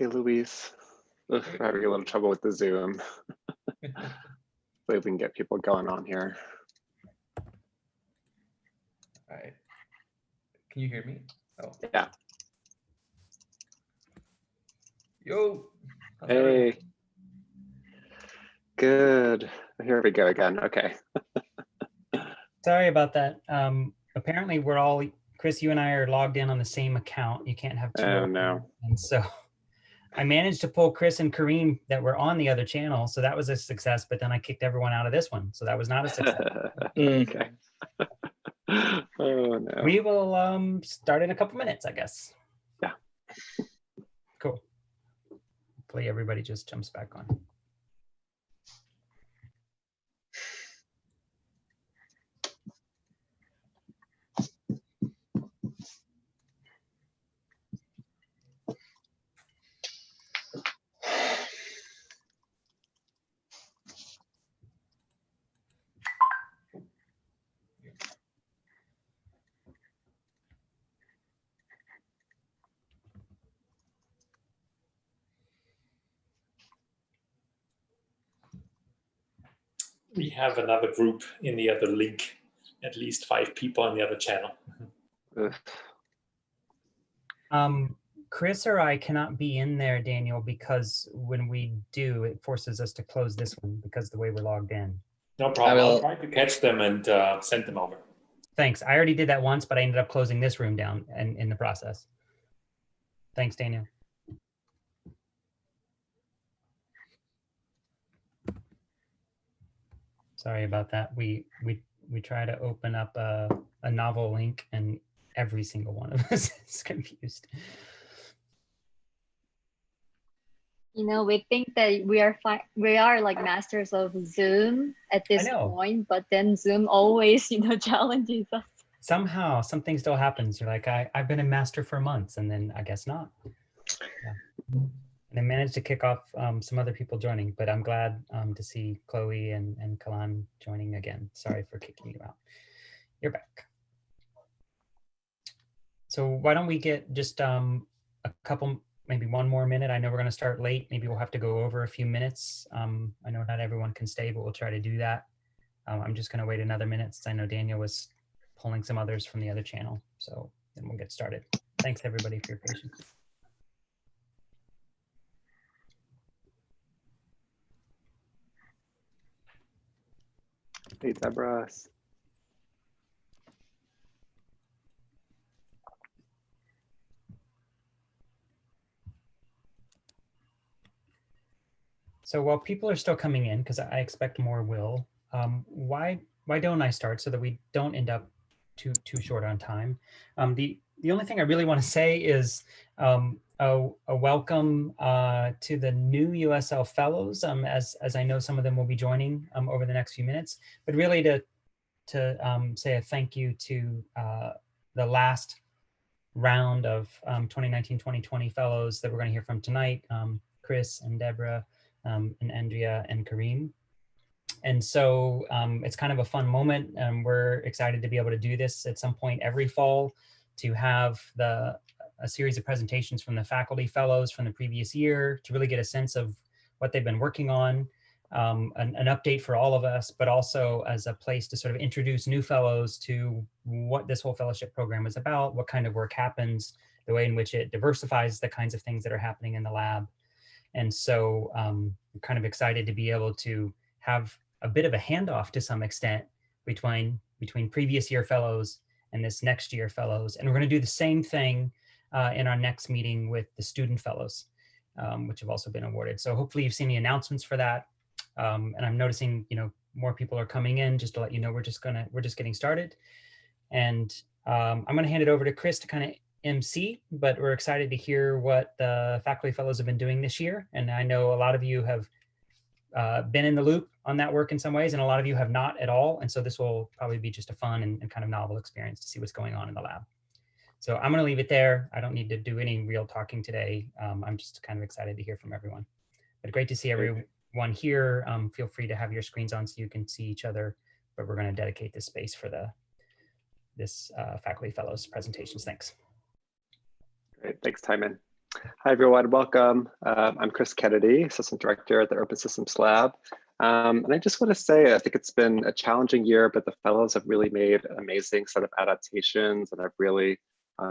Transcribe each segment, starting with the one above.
Hey, Luis. Ugh, we're having a little trouble with the Zoom. Hopefully we can get people going on here. All right. Can you hear me? Oh. Yeah. Yo. Hey. Good. Here we go again. Okay. Sorry about that. Apparently we're all, Chris, you and I are logged in on the same account. You can't have two. Oh, no. And so I managed to pull Chris and Kareem that were on the other channel. So that was a success, but then I kicked everyone out of this one. So that was not a success. Okay. Oh, no. We will start in a couple minutes, I guess. Yeah. Cool. Hopefully everybody just jumps back on. We have another group in the other link, at least 5 people on the other channel. Chris or I cannot be in there, Daniel, because when we do, it forces us to close this one because of the way we're logged in. No problem. I'll try to catch them and send them over. Thanks. I already did that once, but I ended up closing this room down in the process. Thanks, Daniel. Sorry about that. We try to open up a novel link and every single one of us is confused. You know, we think that we are like masters of Zoom at this point, but then Zoom always, challenges us. Somehow something still happens. You're like, I've been a master for months, and then I guess not. Yeah. And I managed to kick off some other people joining, but I'm glad to see Chloe and Kalan joining again. Sorry for kicking you out. You're back. So why don't we get just a couple, maybe one more minute. I know we're going to start late. Maybe we'll have to go over a few minutes. I know not everyone can stay, but we'll try to do that. I'm just going to wait another minute since I know Daniel was pulling some others from the other channel. So then we'll get started. Thanks everybody for your patience. Hey, Deborah. So while people are still coming in, because I expect more will, why don't I start so that we don't end up too short on time? The only thing I really want to say is a welcome to the new USL fellows, as I know some of them will be joining over the next few minutes, but really to say a thank you to the last round of 2019-2020 fellows that we're going to hear from tonight, Chris and Deborah, and Andrea and Kareem. And so it's kind of a fun moment, and we're excited to be able to do this at some point every fall, to have a series of presentations from the faculty fellows from the previous year to really get a sense of what they've been working on, an update for all of us, but also as a place to sort of introduce new fellows to what this whole fellowship program is about, what kind of work happens, the way in which it diversifies the kinds of things that are happening in the lab. And so I'm kind of excited to be able to have a bit of a handoff to some extent between previous year fellows and this next year fellows. And we're going to do the same thing in our next meeting with the student fellows, which have also been awarded. So hopefully you've seen the announcements for that. And I'm noticing, more people are coming in. Just to let you know, we're just getting started. And I'm going to hand it over to Chris to kind of MC, but we're excited to hear what the faculty fellows have been doing this year. And I know a lot of you have been in the loop on that work in some ways, and a lot of you have not at all. And so this will probably be just a fun and kind of novel experience to see what's going on in the lab. So I'm going to leave it there. I don't need to do any real talking today. I'm just kind of excited to hear from everyone. But great to see everyone here. Feel free to have your screens on so you can see each other, but we're going to dedicate this space for this faculty fellows presentations. Thanks. Great, thanks, Timon. Hi, everyone. Welcome. I'm Chris Kennedy, Assistant Director at the Urban Systems Lab. And I just want to say, I think it's been a challenging year, but the fellows have really made an amazing set of adaptations and have really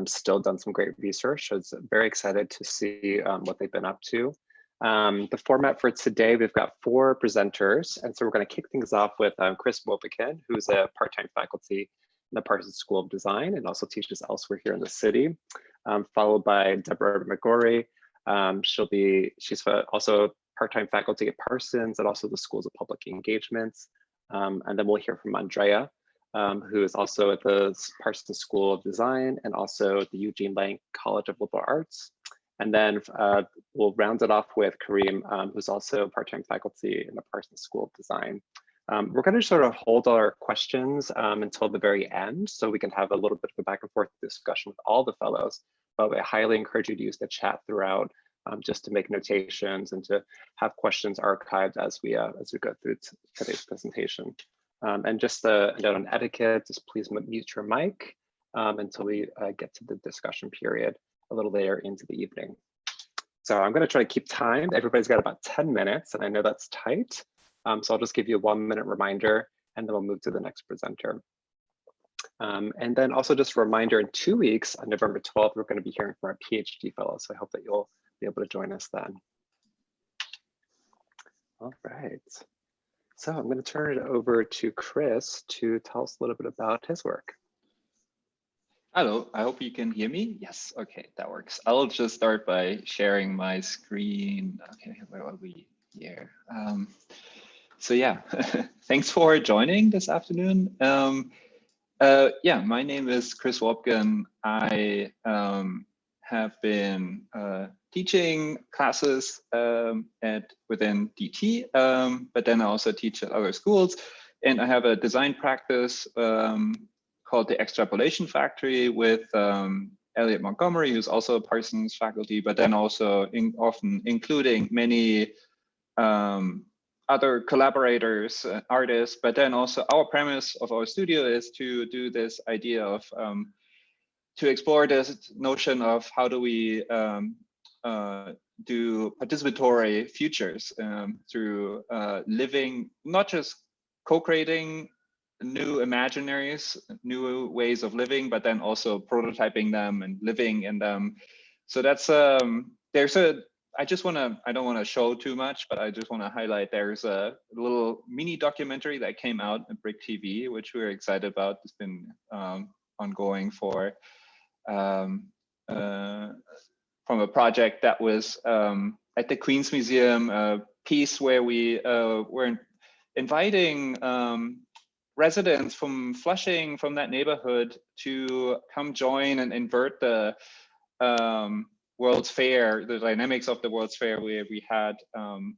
still done some great research. So it's very excited to see what they've been up to. The format for today, we've got 4 presenters. And so we're going to kick things off with Chris Wopikin, who's a part-time faculty in the Parsons School of Design and also teaches elsewhere here in the city. Followed by Deborah McGorry. She's also part-time faculty at Parsons and also the Schools of Public Engagements. And then we'll hear from Andrea, who is also at the Parsons School of Design and also at the Eugene Lang College of Liberal Arts. And then we'll round it off with Kareem, who's also part-time faculty in the Parsons School of Design. We're going to sort of hold our questions until the very end so we can have a little bit of a back and forth discussion with all the fellows, but I highly encourage you to use the chat throughout just to make notations and to have questions archived as we go through today's presentation. And just a note on etiquette, just please mute your mic until we get to the discussion period a little later into the evening. So I'm going to try to keep time. Everybody's got about 10 minutes, and I know that's tight. So I'll just give you a 1-minute reminder, and then we'll move to the next presenter. And then also just a reminder, in 2 weeks, on November 12th, we're going to be hearing from our PhD fellows. So I hope that you'll be able to join us then. All right. So I'm going to turn it over to Chris to tell us a little bit about his work. Hello, I hope you can hear me. Yes, okay, that works. I'll just start by sharing my screen. Okay, where are we here? So yeah, thanks for joining this afternoon. Yeah, my name is Chris Wopkin. I have been teaching classes within DT, but then I also teach at other schools. And I have a design practice called the Extrapolation Factory with Elliot Montgomery, who's also a Parsons faculty, but then also often including many other collaborators, artists, but then also our premise of our studio is to do this idea of, to explore this notion of how do we do participatory futures through living, not just co-creating new imaginaries, new ways of living, but then also prototyping them and living in them. So that's, I don't want to show too much, but I just want to highlight there's a little mini documentary that came out at Brick TV, which we're excited about. It's been ongoing for from a project that was at the Queen's Museum, a piece where we were inviting residents from Flushing, from that neighborhood, to come join and invert the World's Fair, the dynamics of the World's Fair, where we had, and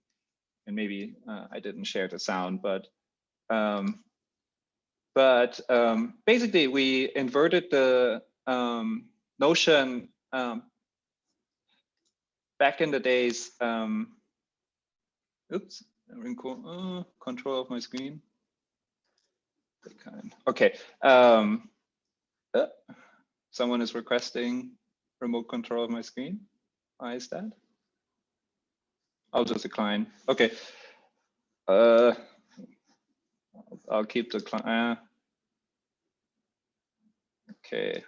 maybe I didn't share the sound, but basically we inverted the notion back in the days. Oops, control of my screen. Okay, someone is requesting remote control of my screen. Why is that? I'll just decline. Okay. I'll keep the client. Okay.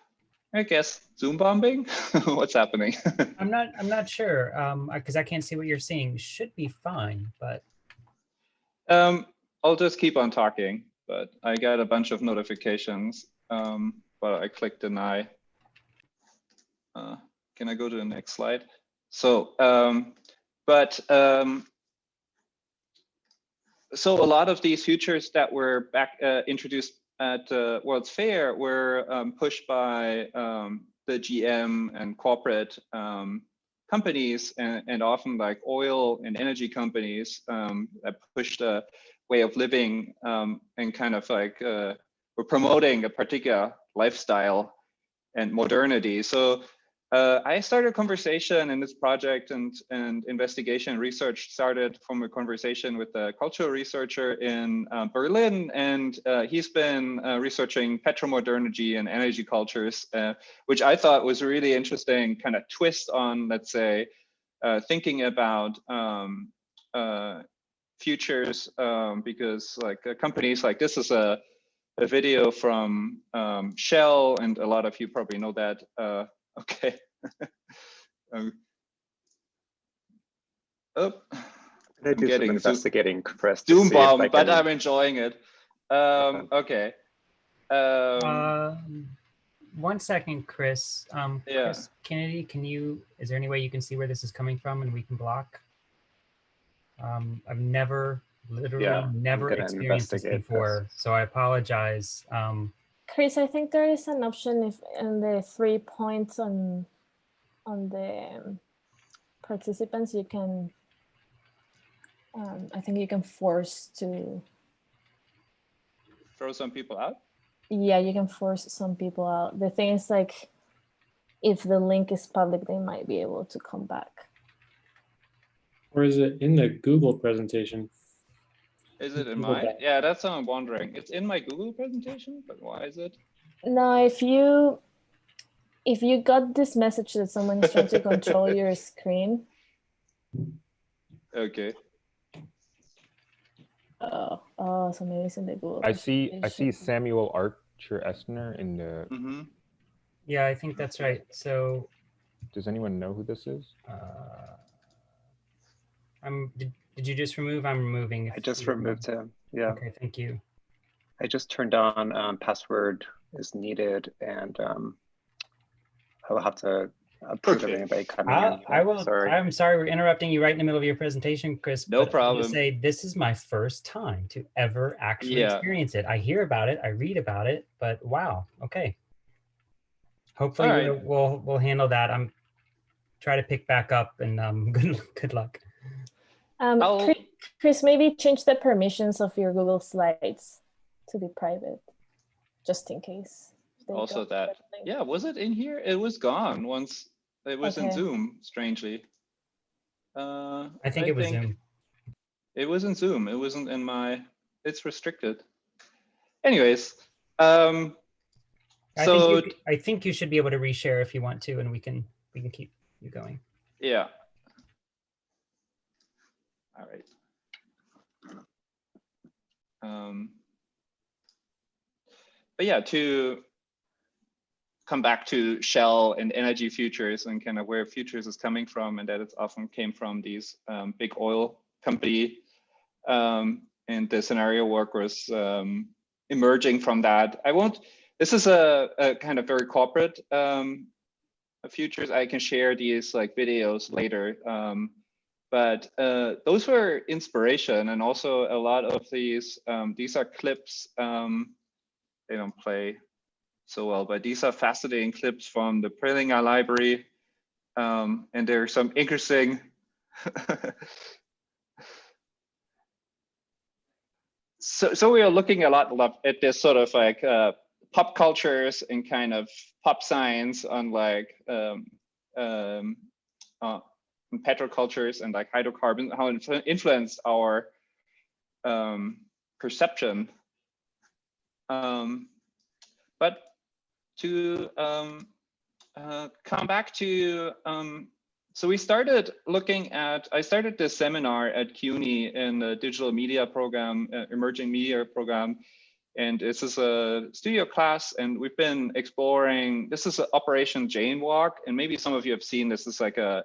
I guess Zoom bombing. What's happening? I'm not sure because I can't see what you're seeing. Should be fine, but I'll just keep on talking. But I got a bunch of notifications, but I clicked deny. Can I go to the next slide? So, so a lot of these futures that were introduced at World's Fair were pushed by the GM and corporate companies, and often like oil and energy companies that pushed a way of living and kind of like were promoting a particular lifestyle and modernity. So I started a conversation in this project, and investigation research started from a conversation with a cultural researcher in Berlin, and he's been researching petromodernity and energy cultures, which I thought was a really interesting kind of twist on, let's say, thinking about futures, because like companies like this is a video from Shell, and a lot of you probably know that. Okay. I'm getting some investigating, Chris. Doom bomb, but I'm enjoying it. Okay. 1 second, Chris. Yeah. Chris Kennedy, is there any way you can see where this is coming from and we can block? I've literally never experienced this before, so I apologize. Chris, I think there is an option if in the 3 points on the participants, you can, I think you can force to throw some people out. Yeah, you can force some people out. The thing is, like, if the link is public, they might be able to come back. Or is it in the Google presentation? Is it in mine? Yeah, that's what I'm wondering. It's in my Google presentation, but why is it? No, if you got this message that someone is trying to control your screen. Okay. So maybe it's in the Google. I see Samuel Archer Estner in the. Mm-hmm. Yeah, I think that's right. So, does anyone know who this is? Did you just remove? I'm removing. I just removed him. Yeah. Okay, thank you. I just turned on password is needed, and I'll have to approve of anybody coming in. I will. Sorry. I'm sorry, we're interrupting you right in the middle of your presentation, Chris. No problem. To say this is my first time to ever actually experience it. I hear about it, I read about it, but wow. Okay. Hopefully we'll handle that. I'm try to pick back up, and good luck. Chris, maybe change the permissions of your Google Slides to be private, just in case. Also that, yeah, was it in here? It was gone once it was in Zoom, strangely. I think it was Zoom. It was in Zoom. It wasn't in my, it's restricted. Anyways, I think you should be able to reshare if you want to, and we can keep you going. Yeah. All right. But yeah, to come back to Shell and energy futures and kind of where futures is coming from, and that it often came from these big oil company, and the scenario work was emerging from that. This is a kind of very corporate futures. I can share these like videos later. But those were inspiration, and also a lot of these are clips. They don't play so well, but these are fascinating clips from the Prelinger library, and there are some interesting. So we are looking a lot at this sort of like pop cultures and kind of pop science on like petrocultures and like hydrocarbons, how it influenced our perception. But to come back to, so we started looking at, I started this seminar at CUNY in the digital media program, emerging media program. And this is a studio class, and we've been exploring, this is Operation Jane Walk. And maybe some of you have seen this is like a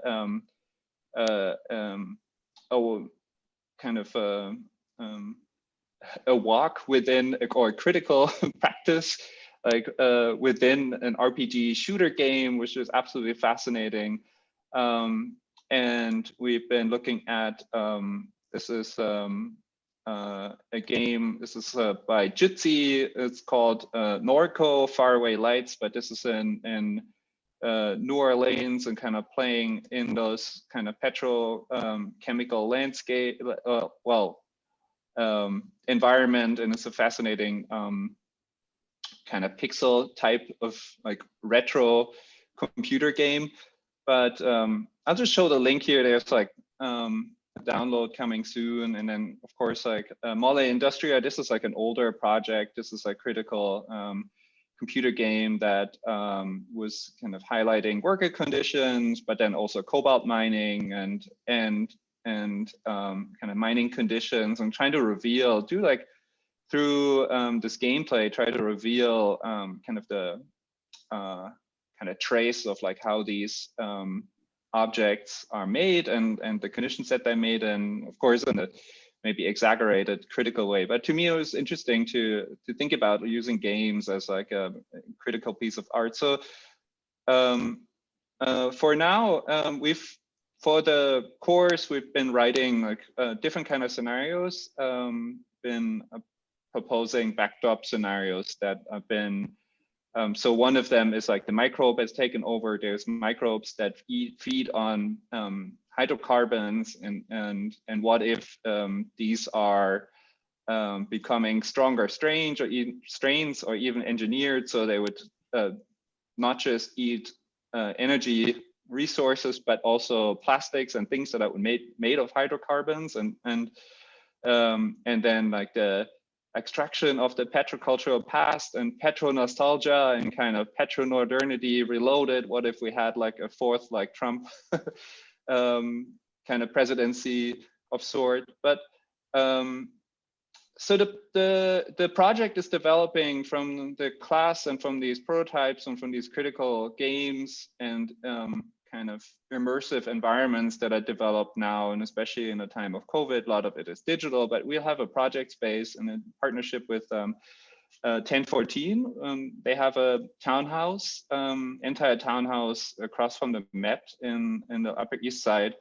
kind of a walk within, or a critical practice, like within an RPG shooter game, which is absolutely fascinating. And we've been looking at, this is a game, this is by Jitsi, it's called Norco, Faraway Lights, but this is in New Orleans and kind of playing in those kind of petrochemical landscape, environment, and it's a fascinating kind of pixel type of like retro computer game. But I'll just show the link here. There's like a download coming soon. And then of course, like Mole Industria, this is like an older project. This is a critical computer game that was kind of highlighting worker conditions, but then also cobalt mining and kind of mining conditions, and trying to reveal, through this gameplay, try to reveal kind of the kind of trace of like how these objects are made and the conditions that they're made in, of course, in a maybe exaggerated critical way. But to me, it was interesting to think about using games as like a critical piece of art. So for now, for the course, we've been writing like different kind of scenarios, been proposing backdrop scenarios that have been, so one of them is like the microbe has taken over. There's microbes that feed on hydrocarbons, and what if these are becoming stronger strains or even engineered, so they would not just eat energy resources, but also plastics and things that are made of hydrocarbons, and then like the extraction of the petrocultural past and petro-nostalgia and kind of petromodernity reloaded. What if we had like a fourth like Trump kind of presidency of sort? But so the project is developing from the class and from these prototypes and from these critical games and kind of immersive environments that are developed now, and especially in a time of COVID, a lot of it is digital, but we'll have a project space and in partnership with 1014. They have a townhouse, entire townhouse across from the Met in the Upper East Side.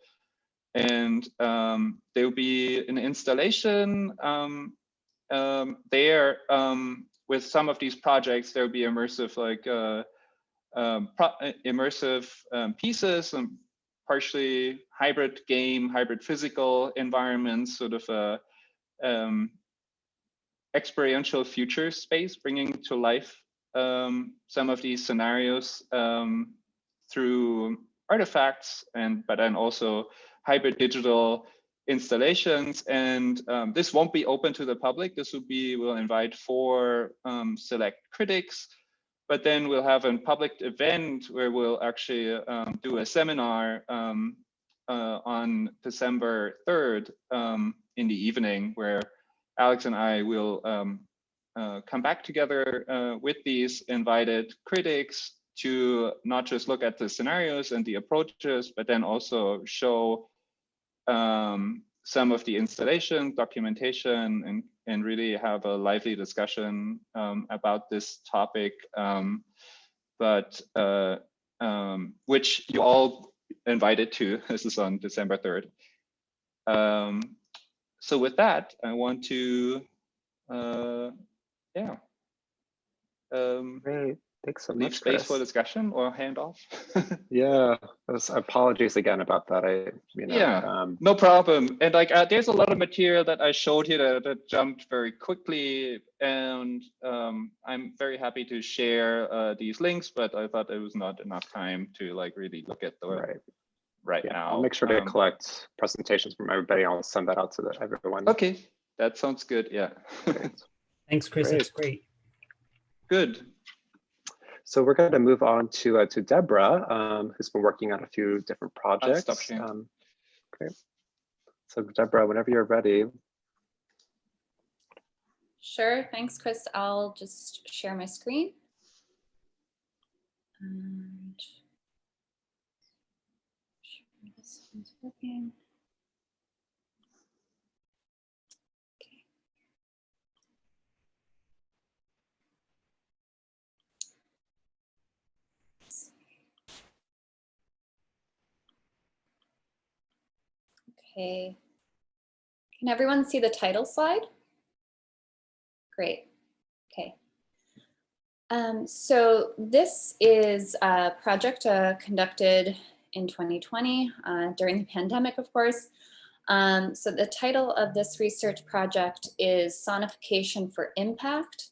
And there will be an installation there with some of these projects. There will be immersive pieces and partially hybrid game, hybrid physical environments, sort of a experiential future space, bringing to life some of these scenarios through artifacts, but then also hybrid digital installations. And this won't be open to the public. This will be, we'll invite 4 select critics, but then we'll have a public event where we'll actually do a seminar on December 3rd in the evening, where Alex and I will come back together with these invited critics to not just look at the scenarios and the approaches, but then also show some of the installation, documentation, and really have a lively discussion about this topic, which you all invited to. This is on December 3rd. So with that, I want to, Great. Thanks so leave much, space Chris. for discussion or hand off. Yeah, apologies again about that. No problem. And like, there's a lot of material that I showed here that jumped very quickly, and I'm very happy to share these links, but I thought it was not enough time to like really look at the right now. I'll make sure to collect presentations from everybody. I'll send that out to everyone. Okay, that sounds good. Yeah. Thanks, Chris. Great. That's great. Good. So we're going to move on to Deborah, who's been working on a few different projects. Great. So Deborah, whenever you're ready. Sure, thanks, Chris. I'll just share my screen. And sure this is working. Okay, can everyone see the title slide? Great, okay. So this is a project conducted in 2020 during the pandemic, of course. So the title of this research project is Sonification for Impact.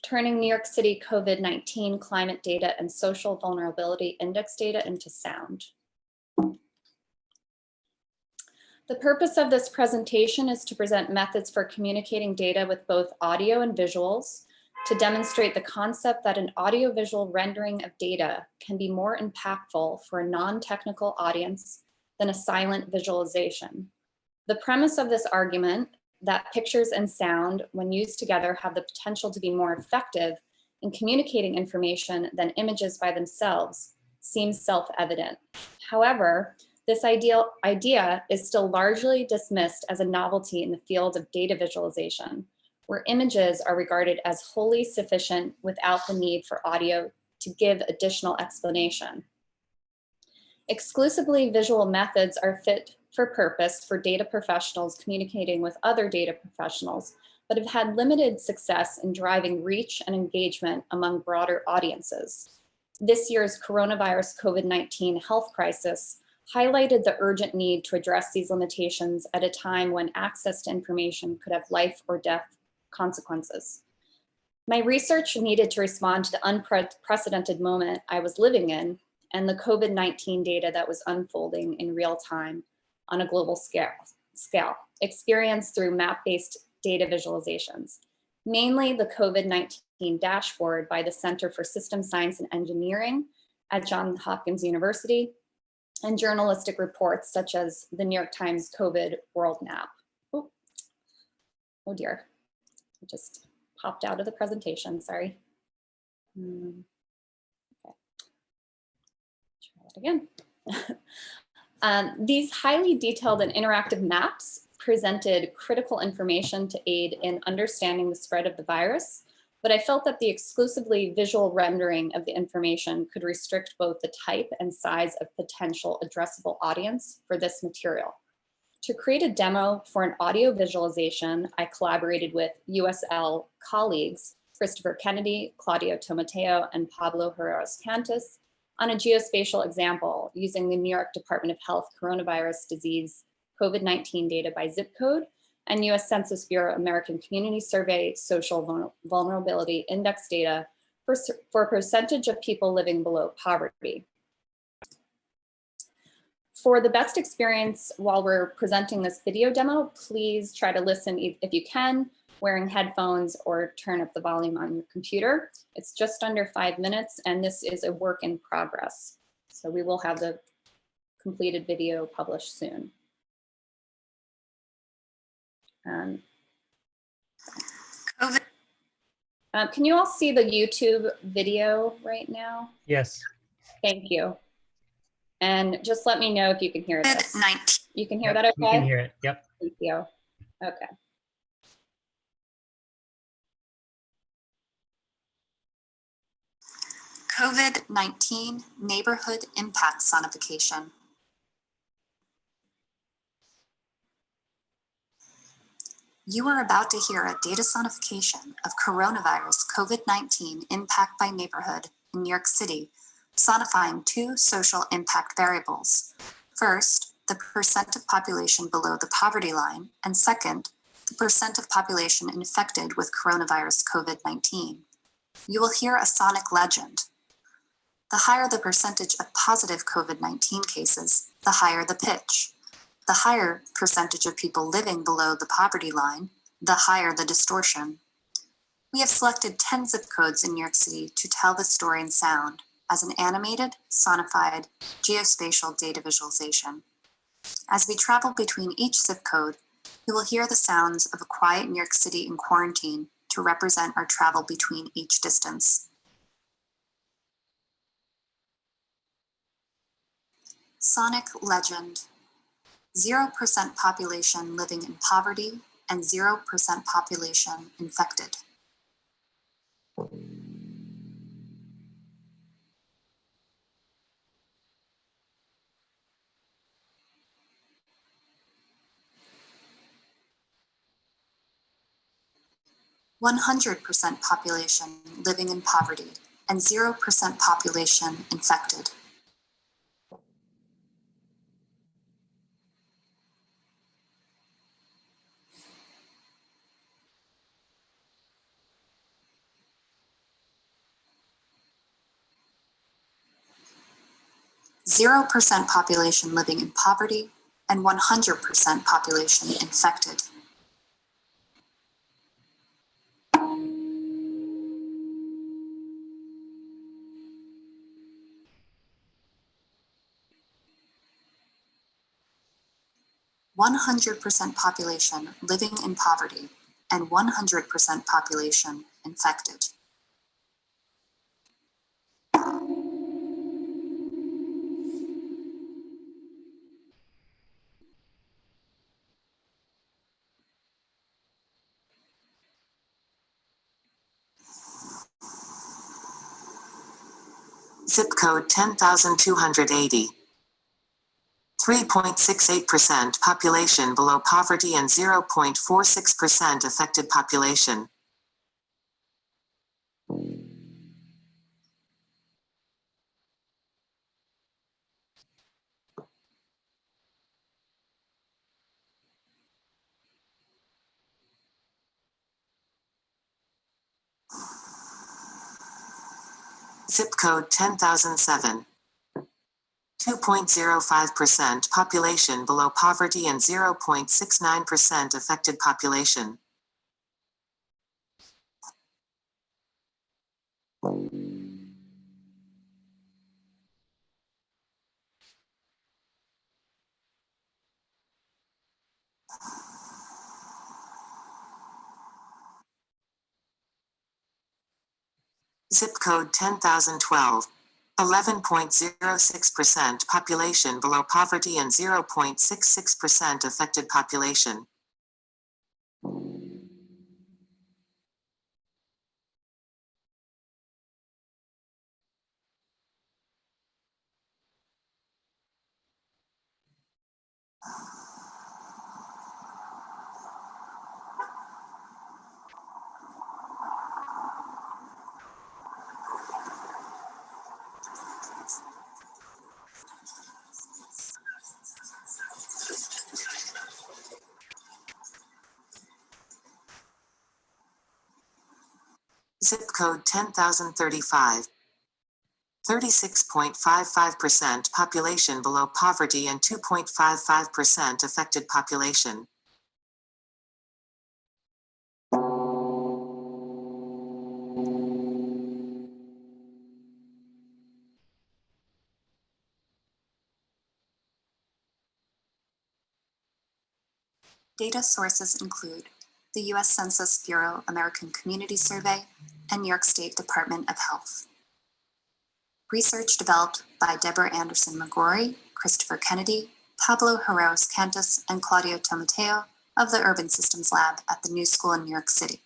turning New York City COVID-19 climate data and social vulnerability index data into sound. The purpose of this presentation is to present methods for communicating data with both audio and visuals, to demonstrate the concept that an audiovisual rendering of data can be more impactful for a non-technical audience than a silent visualization. The premise of this argument, that pictures and sound, when used together, have the potential to be more effective in communicating information than images by themselves, seems self-evident. However, this idea is still largely dismissed as a novelty in the field of data visualization, where images are regarded as wholly sufficient without the need for audio to give additional explanation. Exclusively visual methods are fit for purpose for data professionals communicating with other data professionals, but have had limited success in driving reach and engagement among broader audiences. This year's coronavirus COVID-19 health crisis highlighted the urgent need to address these limitations at a time when access to information could have life or death consequences. My research needed to respond to the unprecedented moment I was living in and the COVID-19 data that was unfolding in real time on a global scale, experienced through map-based data visualizations, mainly the COVID-19 dashboard by the Center for System Science and Engineering at Johns Hopkins University, and journalistic reports such as the New York Times COVID World Map. Oh dear, it just popped out of the presentation, sorry. Okay, try that again. These highly detailed and interactive maps presented critical information to aid in understanding the spread of the virus, but I felt that the exclusively visual rendering of the information could restrict both the type and size of potential addressable audience for this material. To create a demo for an audio visualization, I collaborated with USL colleagues, Christopher Kennedy, Claudio Tomateo, and Pablo Herreros Cantus, on a geospatial example using the New York Department of Health coronavirus disease COVID-19 data by zip code and US Census Bureau American Community Survey social vulnerability index data for a percentage of people living below poverty. For the best experience while we're presenting this video demo, please try to listen if you can, wearing headphones, or turn up the volume on your computer. It's just under 5 minutes, and this is a work in progress. So we will have the completed video published soon. Can you all see the YouTube video right now? Yes. Thank you. And just let me know if you can hear this. You can hear that okay? We can hear it, yep. Thank you. Okay. COVID-19 neighborhood impact sonification. You are about to hear a data sonification of coronavirus COVID-19 impact by neighborhood in New York City, sonifying two social impact variables. First, the percent of population below the poverty line, and second, the percent of population infected with coronavirus COVID-19. You will hear a sonic legend. The higher the percentage of positive COVID-19 cases, the higher the pitch. The higher percentage of people living below the poverty line, the higher the distortion. We have selected 10 zip codes in New York City to tell the story in sound as an animated, sonified, geospatial data visualization. As we travel between each zip code, you will hear the sounds of a quiet New York City in quarantine to represent our travel between each distance. Sonic legend. 0% population living in poverty and 0% population infected. %100% population living in poverty and 0% population infected. 0% population living in poverty, and 100% population infected. %% population living in poverty and 100% population infected. Zip code 10,280. 3.68% population below poverty and 0.46% affected population. Zip code 10,007. 2.05% population below poverty and 0.69% affected population. Zip code 10,012. 11.06% population below poverty and 0.66% affected population. Zip code 10,035. 36.55% population below poverty and 2.55% affected population. Data sources include the U.S. Census Bureau American Community Survey and New York State Department of Health. Research developed by Deborah Anderson McGorry, Christopher Kennedy, Pablo Herreros Cantus, and Claudio Tomateo of the Urban Systems Lab at the New School in New York City.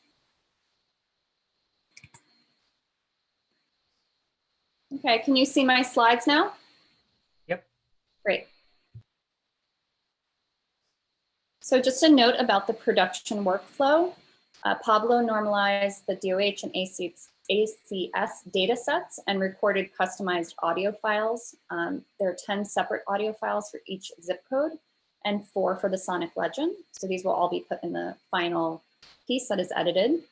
Okay, can you see my slides now? Yep. Great. So just a note about the production workflow. Pablo normalized the DOH and ACS data sets and recorded customized audio files. There are 10 separate audio files for each zip code and 4 for the sonic legend. So these will all be put in the final piece that is edited.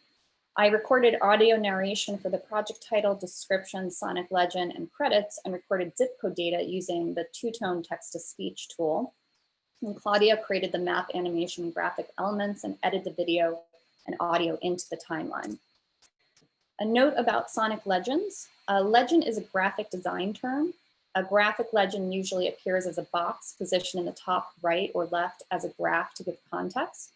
I recorded audio narration for the project title, description, sonic legend, and credits, and recorded zip code data using the two-tone text-to-speech tool. And Claudia created the map animation graphic elements and edited the video and audio into the timeline. A note about sonic legends. A legend is a graphic design term. A graphic legend usually appears as a box positioned in the top right or left as a graph to give context.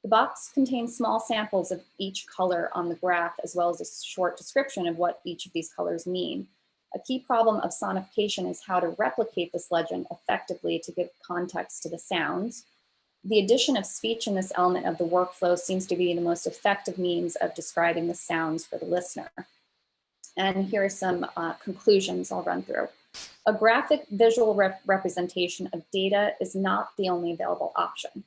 The box contains small samples of each color on the graph, as well as a short description of what each of these colors mean. A key problem of sonification is how to replicate this legend effectively to give context to the sounds. The addition of speech in this element of the workflow seems to be the most effective means of describing the sounds for the listener. And here are some conclusions I'll run through. A graphic visual representation of data is not the only available option.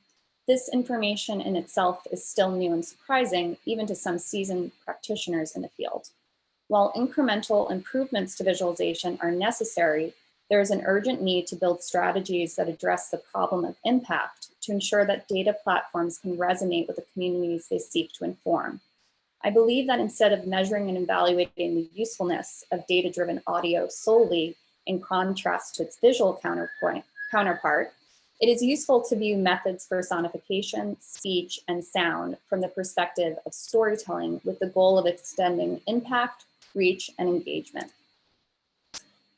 This information in itself is still new and surprising, even to some seasoned practitioners in the field. While incremental improvements to visualization are necessary, there is an urgent need to build strategies that address the problem of impact to ensure that data platforms can resonate with the communities they seek to inform. I believe that instead of measuring and evaluating the usefulness of data-driven audio solely, in contrast to its visual counterpart, it is useful to view methods for sonification, speech, and sound from the perspective of storytelling with the goal of extending impact, reach, and engagement.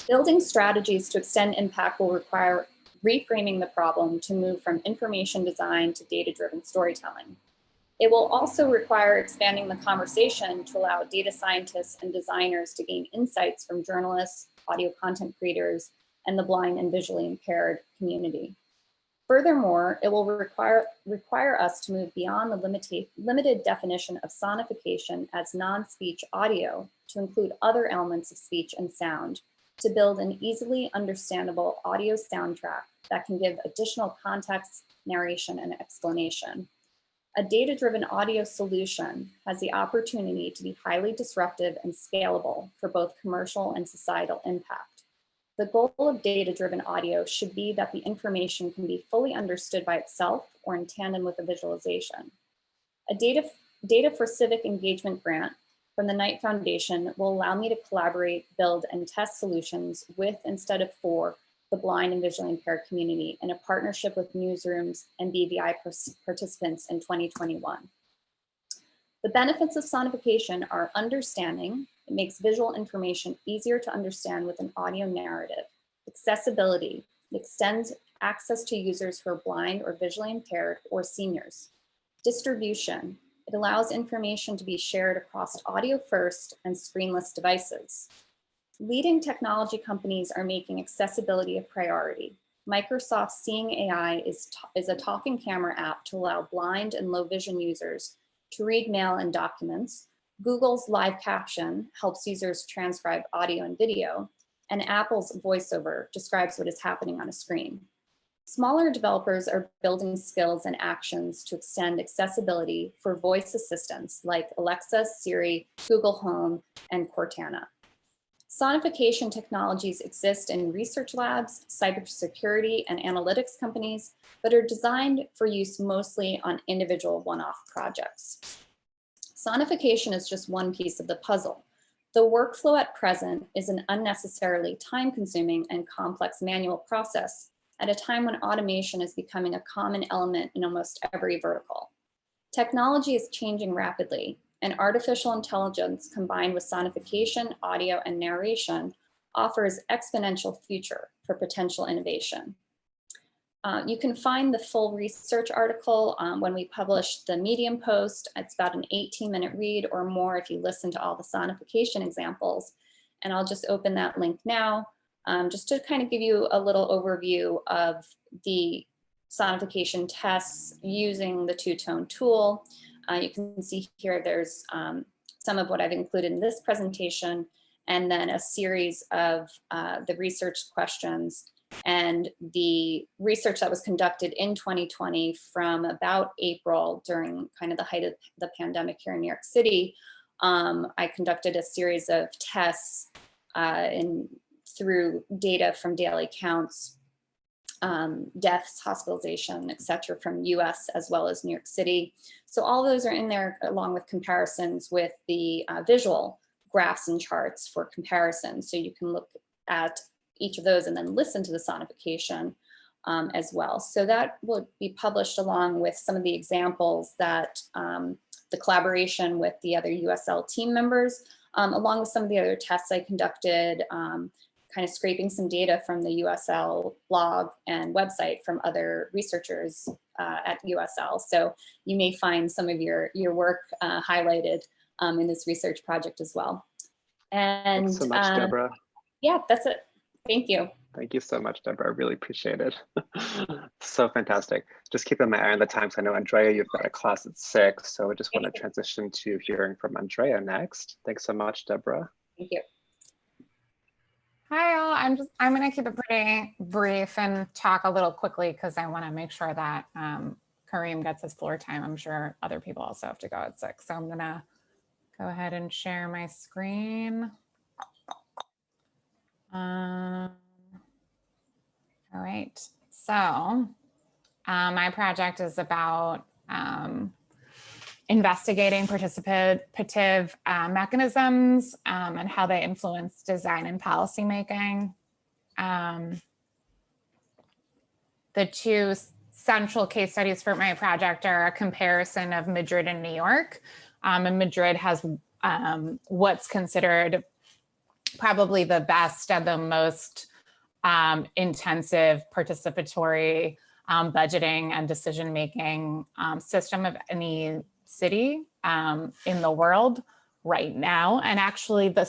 Building strategies to extend impact will require reframing the problem to move from information design to data-driven storytelling. It will also require expanding the conversation to allow data scientists and designers to gain insights from journalists, audio content creators, and the blind and visually impaired community. Furthermore, it will require us to move beyond the limited definition of sonification as non-speech audio to include other elements of speech and sound, to build an easily understandable audio soundtrack that can give additional context, narration, and explanation. A data-driven audio solution has the opportunity to be highly disruptive and scalable for both commercial and societal impact. The goal of data-driven audio should be that the information can be fully understood by itself or in tandem with a visualization. A Data for Civic Engagement grant from the Knight Foundation will allow me to collaborate, build, and test solutions with instead of for the blind and visually impaired community in a partnership with newsrooms and BVI participants in 2021. The benefits of sonification are understanding. It makes visual information easier to understand with an audio narrative. Accessibility. It extends access to users who are blind or visually impaired or seniors. Distribution. It allows information to be shared across audio first and screenless devices. Leading technology companies are making accessibility a priority. Microsoft's Seeing AI is a talking camera app to allow blind and low vision users to read mail and documents. Google's Live Caption helps users transcribe audio and video, and Apple's VoiceOver describes what is happening on a screen. Smaller developers are building skills and actions to extend accessibility for voice assistants like Alexa, Siri, Google Home, and Cortana. Sonification technologies exist in research labs, cybersecurity, and analytics companies, but are designed for use mostly on individual one-off projects. Sonification is just one piece of the puzzle. The workflow at present is an unnecessarily time-consuming and complex manual process at a time when automation is becoming a common element in almost every vertical. Technology is changing rapidly, and artificial intelligence combined with sonification, audio, and narration offers exponential future for potential innovation. You can find the full research article when we publish the Medium post. It's about an 18-minute read or more if you listen to all the sonification examples. And I'll just open that link now, just to kind of give you a little overview of the sonification tests using the two-tone tool. You can see here there's some of what I've included in this presentation, and then a series of the research questions and the research that was conducted in 2020 from about April during kind of the height of the pandemic here in New York City. I conducted a series of tests through data from daily counts, deaths, hospitalization, et cetera, from US as well as New York City. So all those are in there along with comparisons with the visual graphs and charts for comparison. So you can look at each of those and then listen to the sonification as well. So that will be published along with some of the examples that the collaboration with the other USL team members, along with some of the other tests I conducted, kind of scraping some data from the USL blog and website from other researchers at USL. So you may find some of your work highlighted in this research project as well. And thanks so much, Deborah. Yeah, that's it. Thank you. Thank you so much, Deborah. I really appreciate it. So fantastic. Just keeping my eye on the time, because I know, Andrea, you've got a class at 6. So I just want to transition to hearing from Andrea next. Thanks so much, Deborah. Thank you. Hi, all. I'm going to keep it pretty brief and talk a little quickly because I want to make sure that Kareem gets his floor time. I'm sure other people also have to go at 6. So I'm going to go ahead and share my screen. All right. So my project is about investigating participative mechanisms and how they influence design and policy making. the two central case studies for my project are a comparison of Madrid and New York. And Madrid has what's considered probably the best and the most intensive participatory budgeting and decision-making system of any city in the world right now. And actually the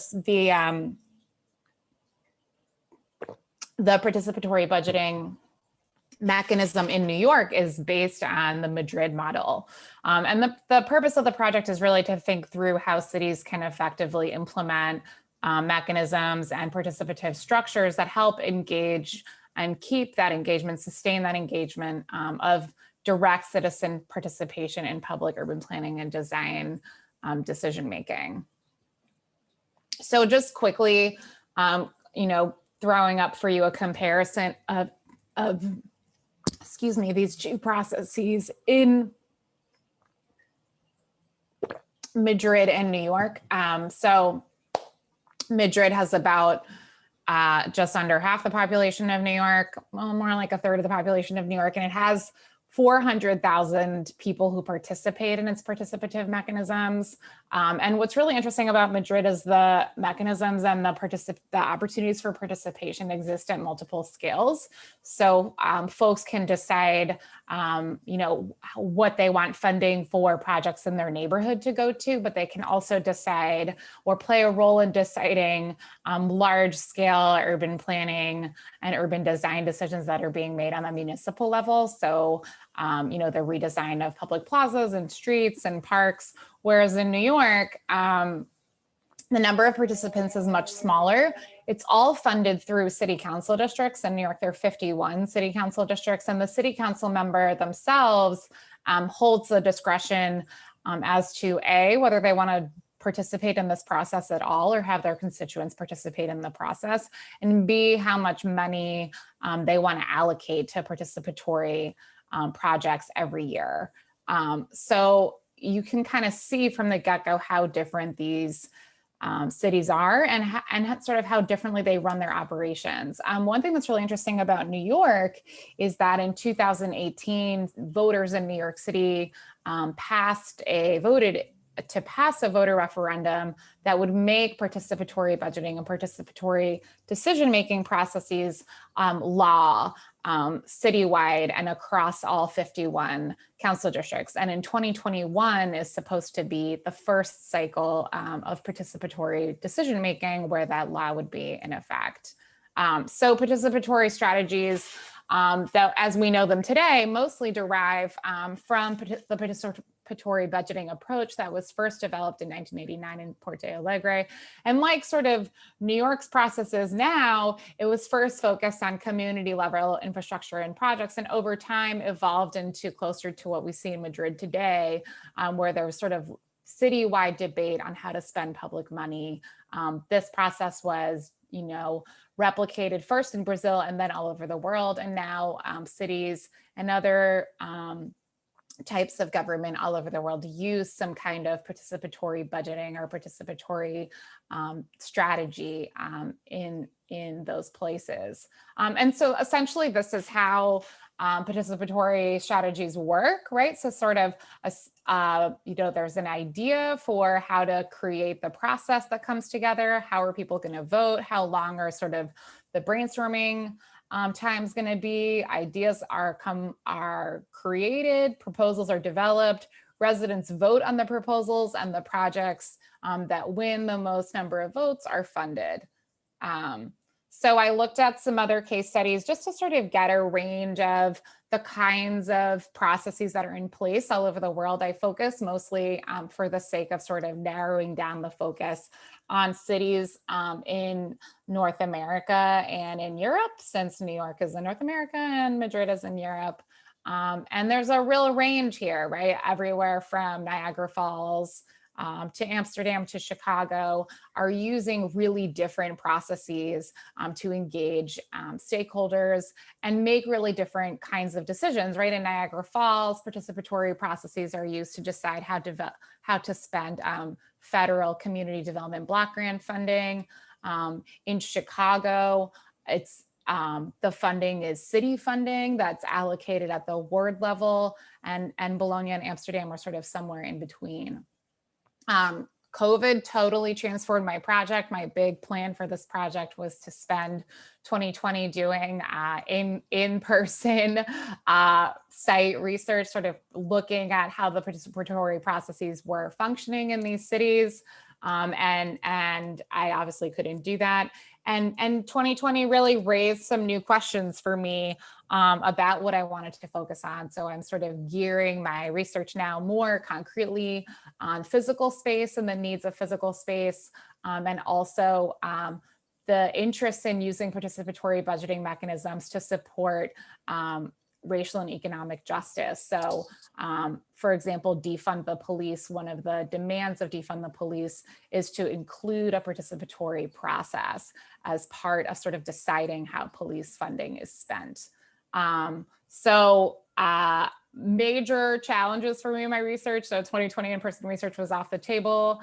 participatory budgeting mechanism in New York is based on the Madrid model. And the purpose of the project is really to think through how cities can effectively implement mechanisms and participative structures that help engage and keep that engagement, sustain that engagement of direct citizen participation in public urban planning and design decision-making. So just quickly, throwing up for you a comparison of excuse me, these two processes in Madrid and New York. So Madrid has about just under half the population of New York, well, more like a third of the population of New York, and it has 400,000 people who participate in its participative mechanisms. And what's really interesting about Madrid is the mechanisms and the opportunities for participation exist at multiple scales. So folks can decide, what they want funding for projects in their neighborhood to go to, but they can also decide or play a role in deciding large scale urban planning and urban design decisions that are being made on a municipal level. So the redesign of public plazas and streets and parks, whereas in New York, the number of participants is much smaller. It's all funded through city council districts. In New York, there are 51 city council districts, and the city council member themselves holds the discretion as to A, whether they want to participate in this process at all or have their constituents participate in the process, and B, how much money they want to allocate to participatory projects every year. So you can kind of see from the get-go how different these cities are and sort of how differently they run their operations. One thing that's really interesting about New York is that in 2018, voters in New York City voted to pass a voter referendum that would make participatory budgeting and participatory decision-making processes law citywide and across all 51 council districts. And in 2021 is supposed to be the first cycle of participatory decision-making where that law would be in effect. So participatory strategies that, as we know them today, mostly derive from the participatory budgeting approach that was first developed in 1989 in Porto Alegre. And like sort of New York's processes now, it was first focused on community level infrastructure and projects, and over time evolved into closer to what we see in Madrid today, where there was sort of citywide debate on how to spend public money. This process was, replicated first in Brazil and then all over the world. And now cities and other types of government all over the world use some kind of participatory budgeting or participatory strategy in those places. And so essentially this is how participatory strategies work, right? So sort of, there's an idea for how to create the process that comes together. How are people going to vote? How long are sort of the brainstorming time's going to be? Ideas are created, proposals are developed, residents vote on the proposals, and the projects that win the most number of votes are funded. So I looked at some other case studies just to sort of get a range of the kinds of processes that are in place all over the world. I focus mostly for the sake of sort of narrowing down the focus on cities in North America and in Europe, since New York is in North America and Madrid is in Europe. And there's a real range here, right? Everywhere from Niagara Falls to Amsterdam to Chicago are using really different processes to engage stakeholders and make really different kinds of decisions, right? In Niagara Falls, participatory processes are used to decide how to spend federal community development block grant funding. In Chicago, it's The funding is city funding that's allocated at the ward level, and Bologna and Amsterdam were sort of somewhere in between. COVID totally transformed my project. My big plan for this project was to spend 2020 doing in-person site research, sort of looking at how the participatory processes were functioning in these cities. And I obviously couldn't do that. And 2020 really raised some new questions for me about what I wanted to focus on. So I'm sort of gearing my research now more concretely on physical space and the needs of physical space, and also the interest in using participatory budgeting mechanisms to support racial and economic justice. So, for example, defund the police, one of the demands of defund the police is to include a participatory process as part of sort of deciding how police funding is spent. Major challenges for me in my research. So 2020 in-person research was off the table.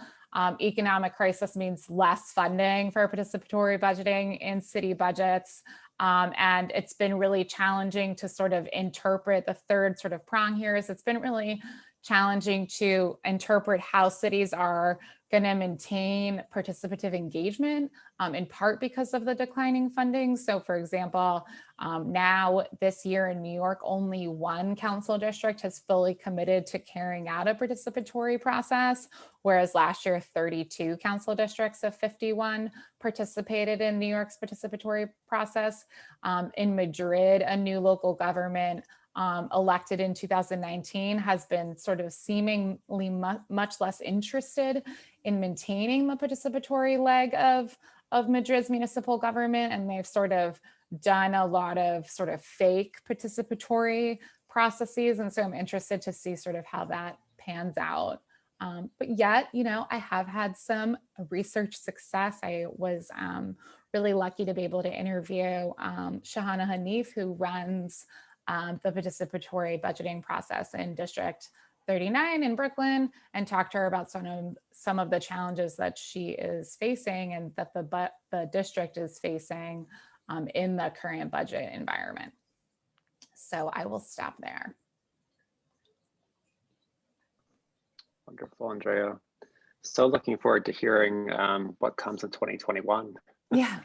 Economic crisis means less funding for participatory budgeting in city budgets. And it's been really challenging to sort of interpret the third sort of prong here is it's been really challenging to interpret how cities are going to maintain participative engagement, in part because of the declining funding. So for example, now this year in New York, only one council district has fully committed to carrying out a participatory process, whereas last year 32 council districts of 51 participated in New York's participatory process. In Madrid, a new local government elected in 2019 has been sort of seemingly much less interested in maintaining the participatory leg of Madrid's municipal government, and they've sort of done a lot of sort of fake participatory processes, and so I'm interested to see sort of how that pans out. But yet, you know, I have had some research success. I was really lucky to be able to interview Shahana Hanif, who runs the participatory budgeting process in District 39 in Brooklyn, and talk to her about some of the challenges that she is facing and that the district is facing in the current budget environment. So I will stop there. Wonderful, Andrea. So looking forward to hearing what comes in 2021. Yeah,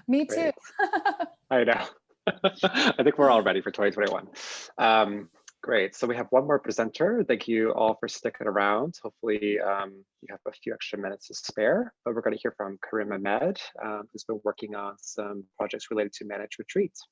me too. I know. I think we're all ready for 2021. Great. So we have one more presenter. Thank you all for sticking around. Hopefully you have a few extra minutes to spare, but we're going to hear from Karim Ahmed, who's been working on some projects related to managed retreats.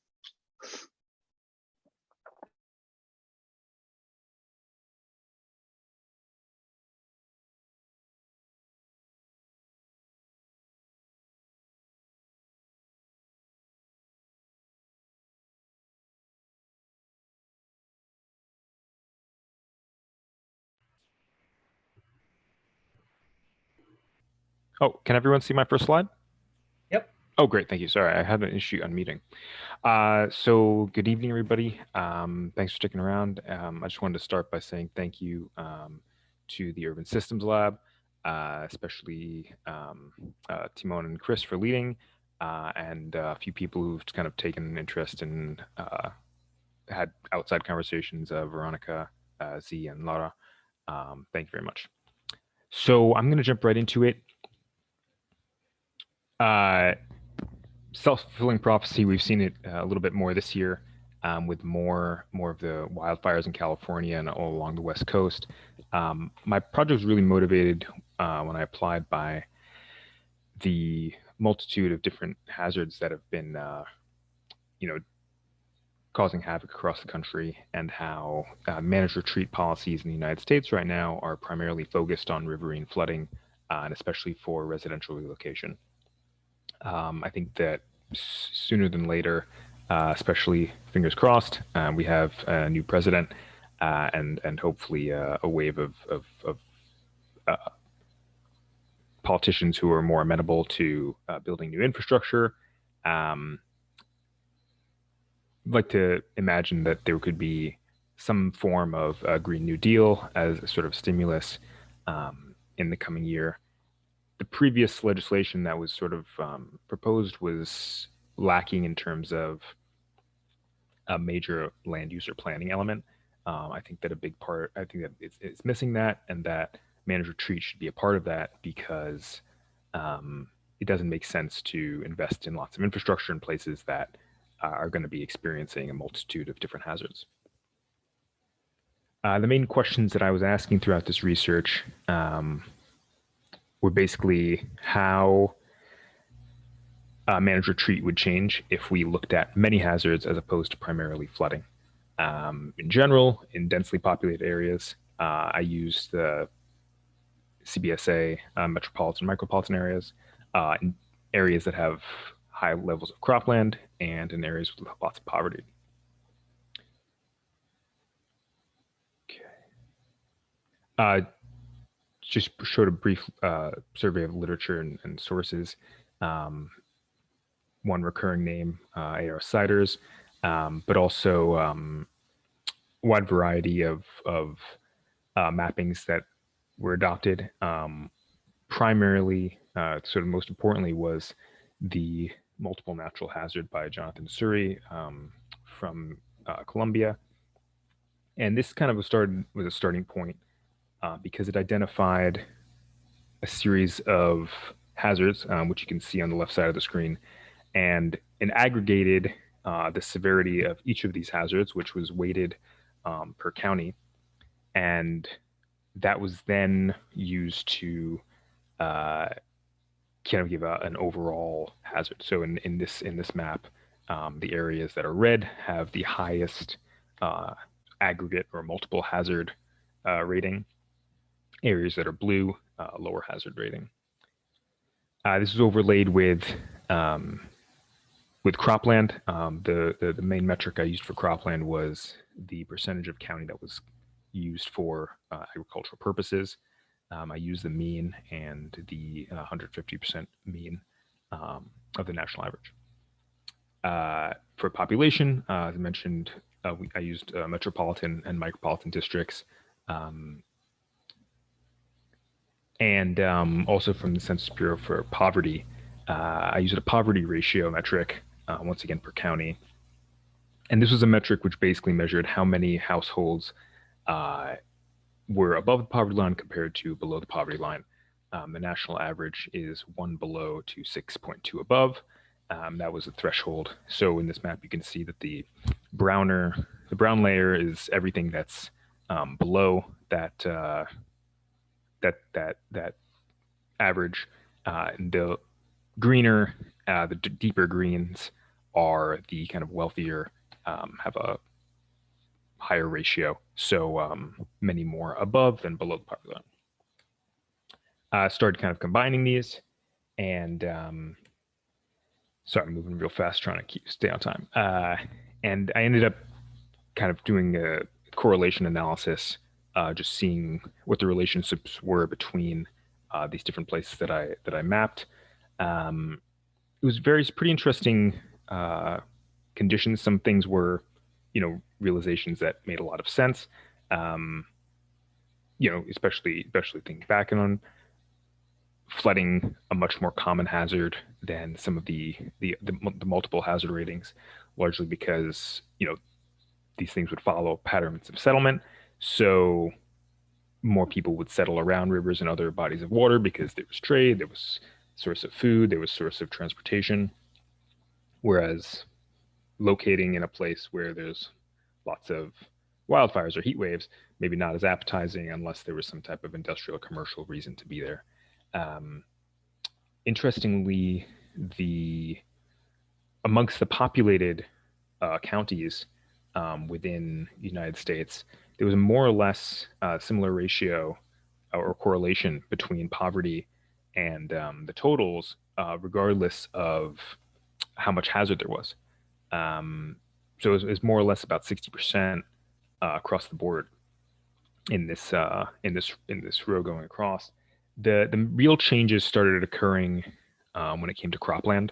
Oh, can everyone see my first slide? Yep. Oh, great. Thank you. Sorry, I had an issue unmuting. So good evening, everybody. Thanks for sticking around. I just wanted to start by saying thank you to the Urban Systems Lab, especially Timon and Chris for leading, and a few people who've kind of taken an interest in, had outside conversations, Veronica, Z, and Laura. Thank you very much. So I'm going to jump right into it. Self-fulfilling prophecy, we've seen it a little bit more this year with more of the wildfires in California and all along the West Coast. My project was really motivated when I applied by the multitude of different hazards that have been, causing havoc across the country, and how managed retreat policies in the United States right now are primarily focused on riverine flooding, and especially for residential relocation. I think that sooner than later, especially fingers crossed, we have a new president and hopefully a wave of politicians who are more amenable to building new infrastructure. I'd like to imagine that there could be some form of a Green New Deal as a sort of stimulus in the coming year. The previous legislation that was sort of proposed was lacking in terms of a major land use or planning element. I think that it's missing that, and that managed retreat should be a part of that, because it doesn't make sense to invest in lots of infrastructure in places that are going to be experiencing a multitude of different hazards. The main questions that I was asking throughout this research were basically how managed retreat would change if we looked at many hazards as opposed to primarily flooding. In general, in densely populated areas, I used the CBSA metropolitan, micropolitan areas, in areas that have high levels of cropland, and in areas with lots of poverty. Okay. Just showed a brief survey of literature and sources. One recurring name, A.R. Siders, but also wide variety of mappings that were adopted. Primarily, sort of most importantly, was the multiple natural hazard by Jonathan Suri from Colombia. And this kind of was a starting point because it identified a series of hazards, which you can see on the left side of the screen, and aggregated the severity of each of these hazards, which was weighted per county. And that was then used to kind of give an overall hazard. So in this map, the areas that are red have the highest aggregate or multiple hazard rating. Areas that are blue, lower hazard rating. This is overlaid with cropland. The main metric I used for cropland was the percentage of county that was used for agricultural purposes. I used the mean and the 150% mean of the national average. For population, as I mentioned, I used metropolitan and micropolitan districts. And also from the Census Bureau for poverty, I used a poverty ratio metric, once again per county. And this was a metric which basically measured how many households were above the poverty line compared to below the poverty line. The national average is 1 below to 6.2 above. That was the threshold. So in this map, you can see that the brown layer is everything that's below that that average. The greener, the deeper greens are the kind of wealthier, have a higher ratio. So many more above than below the poverty line. Started kind of combining these, and sorry, I'm moving real fast trying to stay on time. And I ended up kind of doing a correlation analysis, just seeing what the relationships were between these different places that I mapped. It was pretty interesting conditions. Some things were, realizations that made a lot of sense. Especially thinking back on flooding, a much more common hazard than some of the multiple hazard ratings, largely because these things would follow patterns of settlement. So more people would settle around rivers and other bodies of water because there was trade, there was source of food, there was source of transportation. Whereas locating in a place where there's lots of wildfires or heat waves, maybe not as appetizing unless there was some type of industrial or commercial reason to be there. Interestingly, amongst the populated counties within the United States, there was a more or less similar ratio or correlation between poverty and the totals, regardless of how much hazard there was. So it was more or less about 60% across the board in this row going across. The real changes started occurring when it came to cropland.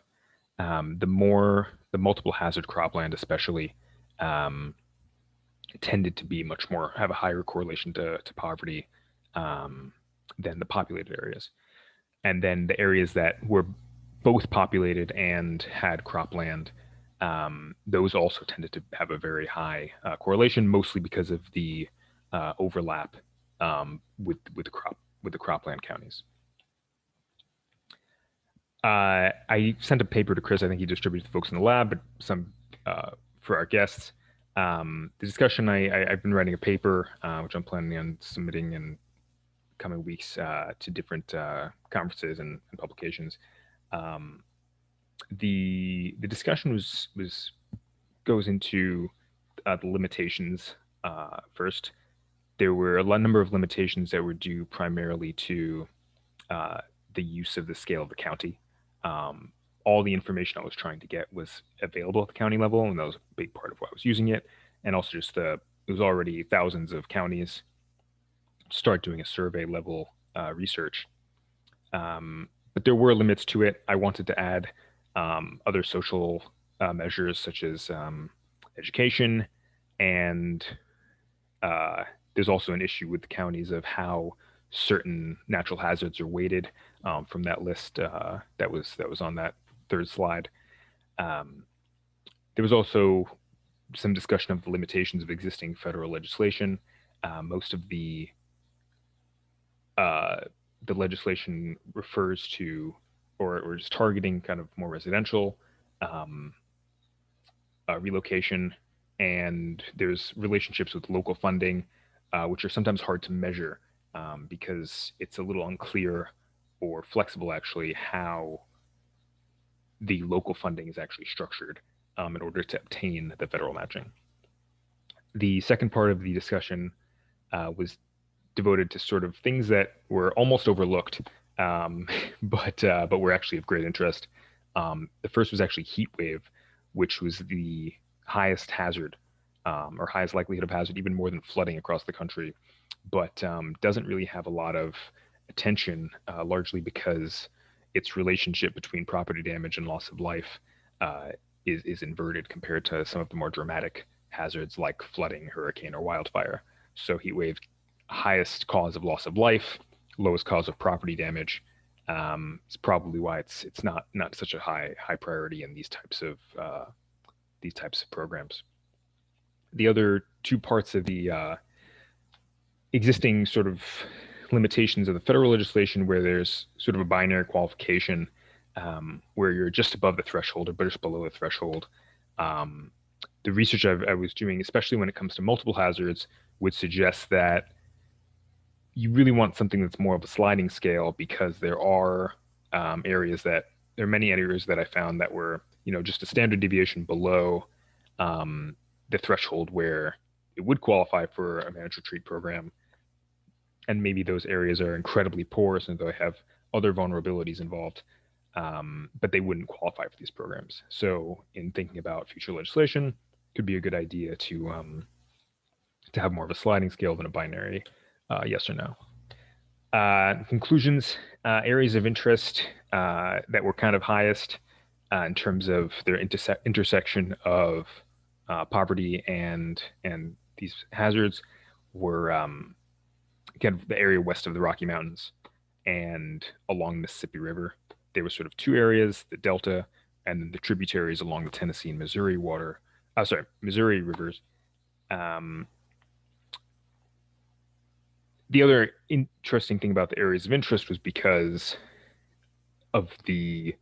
The multiple hazard cropland, especially, tended to be have a higher correlation to poverty than the populated areas. And then the areas that were both populated and had cropland, those also tended to have a very high correlation, mostly because of the overlap with the cropland counties. I sent a paper to Chris. I think he distributed to folks in the lab, but some for our guests. The discussion, I've been writing a paper, which I'm planning on submitting in coming weeks to different conferences and publications. The discussion goes into the limitations first. There were a number of limitations that were due primarily to the use of the scale of the county. All the information I was trying to get was available at the county level, and that was a big part of why I was using it. And also just it was already thousands of counties. Start doing a survey level research. But there were limits to it. I wanted to add other social measures such as education, and there's also an issue with the counties of how certain natural hazards are weighted from that list that was on that third slide. There was also some discussion of the limitations of existing federal legislation. Most of the legislation refers to or is targeting kind of more residential relocation, and there's relationships with local funding, which are sometimes hard to measure because it's a little unclear or flexible actually how the local funding is actually structured in order to obtain the federal matching. The second part of the discussion was devoted to sort of things that were almost overlooked, but were actually of great interest. The first was actually heat wave, which was the highest hazard or highest likelihood of hazard, even more than flooding across the country, but doesn't really have a lot of attention, largely because its relationship between property damage and loss of life is inverted compared to some of the more dramatic hazards like flooding, hurricane, or wildfire. So heat wave, highest cause of loss of life, lowest cause of property damage. It's probably why it's not such a high priority in these types of programs. The other two parts of the existing sort of limitations of the federal legislation, where there's sort of a binary qualification where you're just above the threshold or just below the threshold. The research I was doing, especially when it comes to multiple hazards, would suggest that you really want something that's more of a sliding scale, because there are many areas that I found that were, just a standard deviation below the threshold where it would qualify for a manage retreat program. And maybe those areas are incredibly porous and they have other vulnerabilities involved, but they wouldn't qualify for these programs. So in thinking about future legislation, it could be a good idea to have more of a sliding scale than a binary yes or no. Conclusions, areas of interest that were kind of highest in terms of their intersection of poverty and these hazards were kind of the area west of the Rocky Mountains and along the Mississippi River. There were sort of two areas, the Delta and then the tributaries along the Tennessee and Missouri rivers. The other interesting thing about the areas of interest was because of the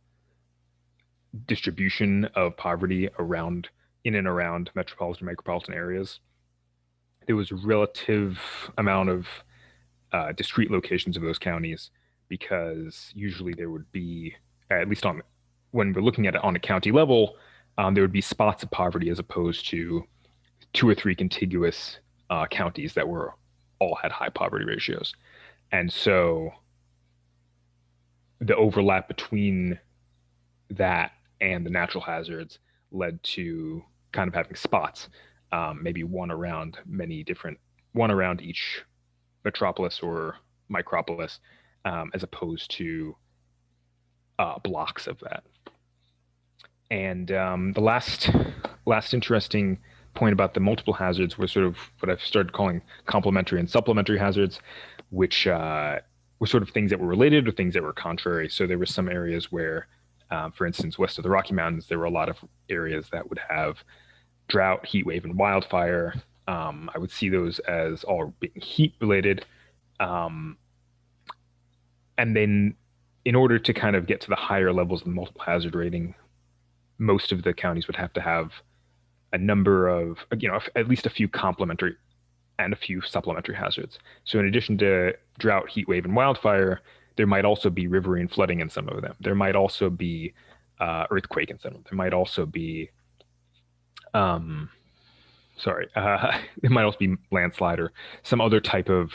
distribution of poverty in and around metropolitan, micropolitan areas. There was a relative amount of discrete locations of those counties, because usually there would be, at least when we're looking at it on a county level, there would be spots of poverty as opposed to 2 or 3 contiguous counties that all had high poverty ratios. And so the overlap between that and the natural hazards led to kind of having spots, maybe one around each metropolis or micropolis, as opposed to blocks of that. And the last interesting point about the multiple hazards was sort of what I've started calling complementary and supplementary hazards, which were sort of things that were related or things that were contrary. So there were some areas where For instance, west of the Rocky Mountains, there were a lot of areas that would have drought, heat wave, and wildfire. I would see those as all being heat related. And then in order to kind of get to the higher levels of the multiple hazard rating, most of the counties would have to have a number of, at least a few complementary and a few supplementary hazards. So in addition to drought, heat wave, and wildfire, there might also be riverine flooding in some of them. There might also be earthquake in some of them. There might also be, there might also be landslide or some other type of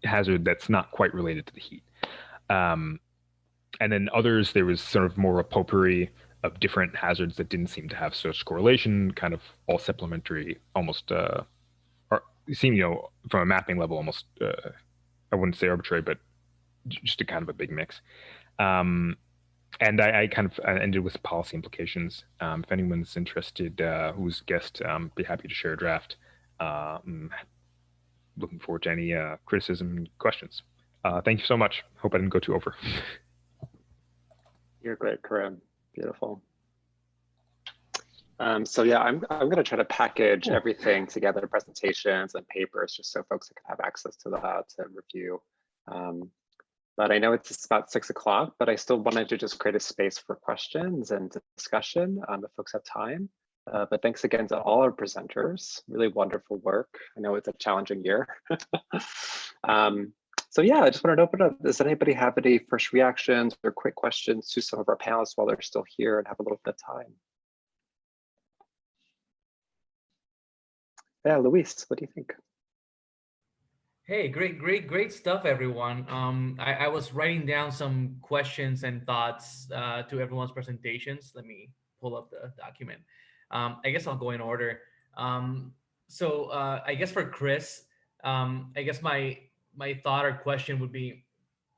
hazard that's not quite related to the heat. And then others, there was sort of more a potpourri of different hazards that didn't seem to have such correlation, kind of all supplementary, almost, or seem, from a mapping level, almost, I wouldn't say arbitrary, but just a kind of a big mix. And I kind of ended with policy implications. If anyone's interested, who's guest, be happy to share a draft. Looking forward to any criticism and questions. Thank you so much. Hope I didn't go too over. You're great, Karim. Beautiful. So yeah, I'm going to try to package everything together, presentations and papers, just so folks can have access to that to review. But I know it's about 6 o'clock, but I still wanted to just create a space for questions and discussion if folks have time. But thanks again to all our presenters. Really wonderful work. I know it's a challenging year. So yeah, I just wanted to open up. Does anybody have any first reactions or quick questions to some of our panelists while they're still here and have a little bit of time? Yeah, Luis, what do you think? Hey, great stuff, everyone. I was writing down some questions and thoughts to everyone's presentations. Let me pull up the document. I guess I'll go in order. So I guess for Chris, I guess my thought or question would be,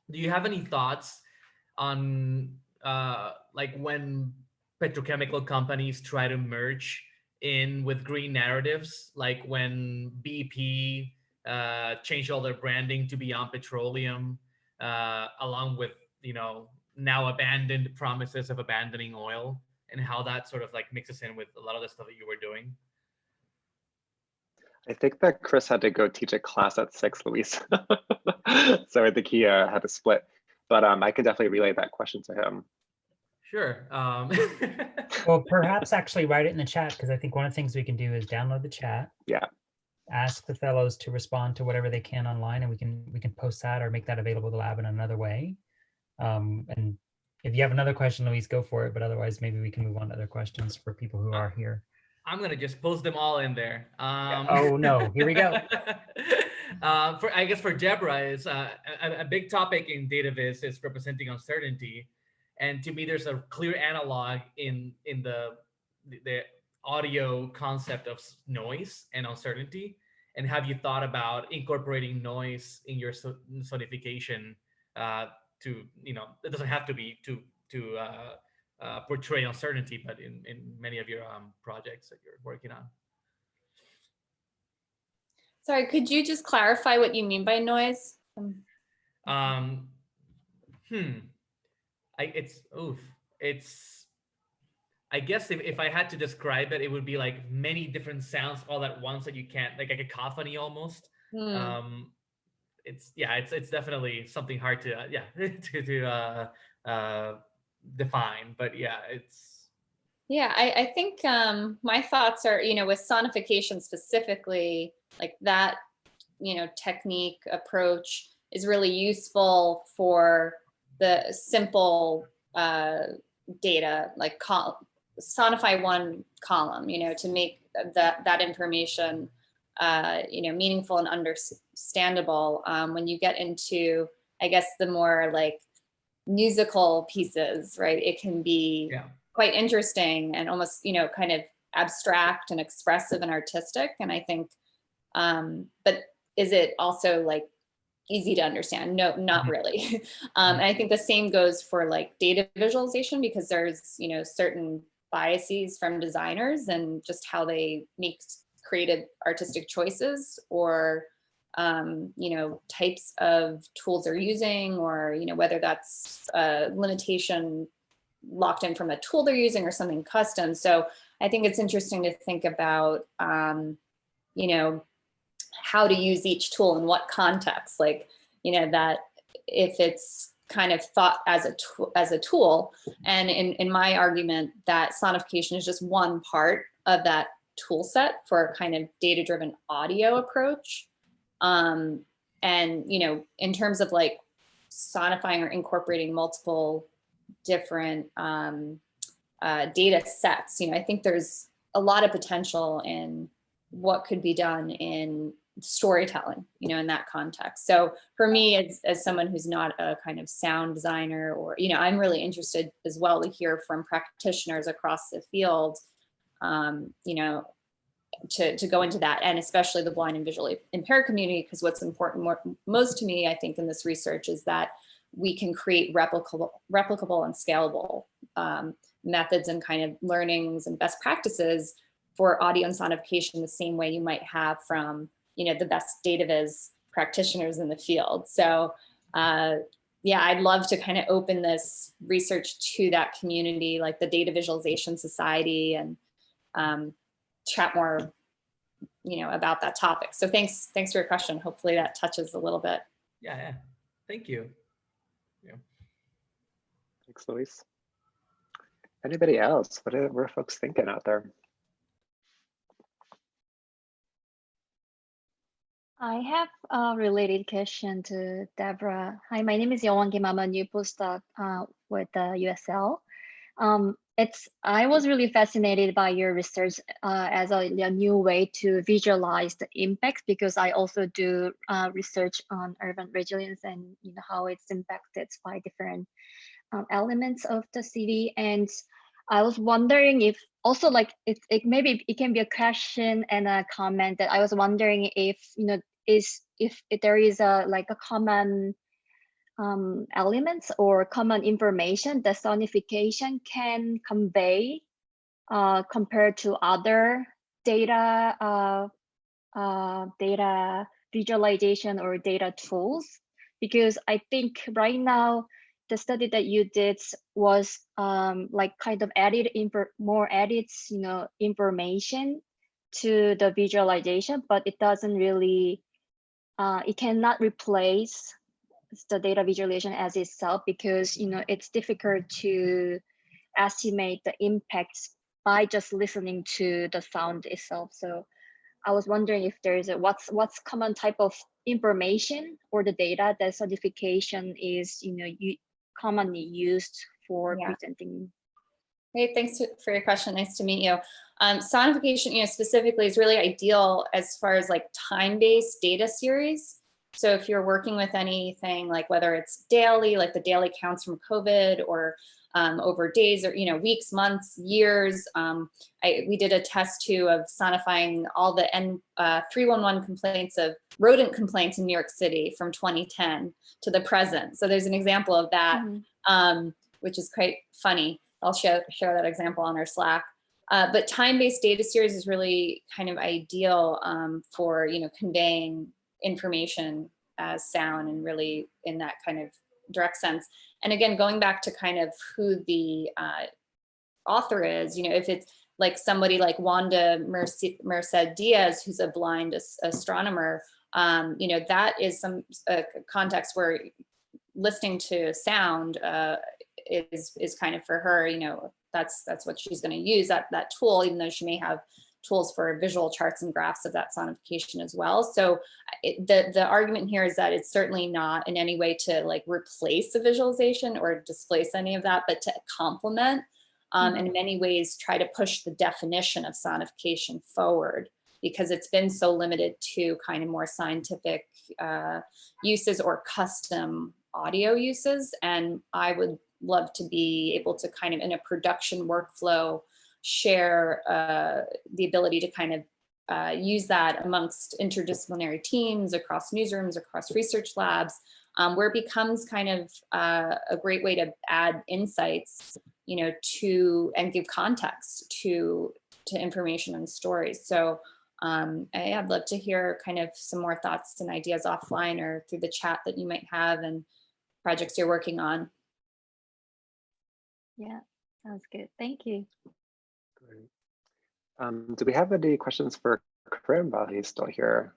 do you have any thoughts on like when petrochemical companies try to merge in with green narratives, like when BP changed all their branding to Beyond Petroleum, along with, now abandoned promises of abandoning oil, and how that sort of like mixes in with a lot of the stuff that you were doing? I think that Chris had to go teach a class at 6, Luis. So I think he had to split, but I can definitely relay that question to him. Sure. Well, perhaps actually write it in the chat, because I think one of the things we can do is download the chat. Yeah. Ask the fellows to respond to whatever they can online, and we can post that or make that available to the lab in another way. And if you have another question, Luis, go for it. But otherwise, maybe we can move on to other questions for people who are here. I'm gonna just post them all in there. Oh no, here we go. I guess for Deborah, is a big topic in DataVis is representing uncertainty, and to me, there's a clear analog in the audio concept of noise and uncertainty. And have you thought about incorporating noise in your sonification to, it doesn't have to be to portray uncertainty, but in many of your projects that you're working on? Sorry, could you just clarify what you mean by noise? I guess if I had to describe it, it would be like many different sounds all at once that you can't, like a cacophony almost. It's definitely something hard to define, but yeah, it's. Yeah, I think my thoughts are, with sonification specifically, like that, technique approach is really useful for the simple data, like sonify one column, to make that information, meaningful and understandable. When you get into, I guess, the more like musical pieces, right? It can be quite interesting and almost, kind of abstract and expressive and artistic. And I think, but is it also like easy to understand? No, not really. And I think the same goes for like data visualization, because there's, certain biases from designers and just how they make creative artistic choices, or types of tools they're using, or, whether that's a limitation locked in from a tool they're using or something custom. So I think it's interesting to think about, how to use each tool in what context, like, that if it's kind of thought as a tool, and in my argument that sonification is just one part of that tool set for a kind of data-driven audio approach. And, in terms of like sonifying or incorporating multiple different data sets, I think there's a lot of potential in what could be done in storytelling, in that context. So for me, as someone who's not a kind of sound designer, or, I'm really interested as well to hear from practitioners across the field, to go into that, and especially the blind and visually impaired community, because what's important most to me, I think, in this research is that we can create replicable and scalable methods and kind of learnings and best practices for audio and sonification, the same way you might have from, the best data viz practitioners in the field. So yeah, I'd love to kind of open this research to that community, like the Data Visualization Society, and chat more, about that topic. So thanks for your question. Hopefully that touches a little bit. Yeah. Thank you. Yeah. Thanks, Luis. Anybody else? What are folks thinking out there? I have a related question to Deborah. Hi, my name is Yowan Kim. I'm a new postdoc with USL. I was really fascinated by your research as a new way to visualize the impacts, because I also do research on urban resilience and how it's impacted by different elements of the city. And I was wondering if also, like, maybe it can be a question and a comment, that I was wondering if if there is a common elements or common information that sonification can convey compared to other data visualization or data tools. Because I think right now the study that you did was kind of added more information to the visualization, but it doesn't really it cannot replace the data visualization as itself, because it's difficult to estimate the impacts by just listening to the sound itself. So I was wondering if there is what's common type of information or the data that sonification is commonly used for presenting. Hey, thanks for your question. Nice to meet you. Sonification, specifically, is really ideal as far as like time-based data series. So if you're working with anything, like whether it's daily, like the daily counts from COVID, or over days, or weeks, months, years. We did a test too of sonifying all the 311 complaints of rodent complaints in New York City from 2010 to the present. So there's an example of that, which is quite funny. I'll share that example on our Slack. But time-based data series is really kind of ideal for conveying information as sound, and really in that kind of direct sense. And again, going back to kind of who the author is, if it's like somebody like Wanda Merced Diaz, who's a blind astronomer, that is some context where listening to sound is kind of for her, that's what she's going to use, that tool, even though she may have tools for visual charts and graphs of that sonification as well. So the argument here is that it's certainly not in any way to like replace the visualization or displace any of that, but to complement, and in many ways try to push the definition of sonification forward, because it's been so limited to kind of more scientific uses or custom audio uses. And I would love to be able to kind of, in a production workflow, share the ability to kind of use that amongst interdisciplinary teams, across newsrooms, across research labs, where it becomes kind of a great way to add insights, to, and give context to information and stories. So I'd love to hear kind of some more thoughts and ideas offline or through the chat that you might have and projects you're working on. Yeah, sounds good. Thank you. Great. Do we have any questions for Karim while he's still here?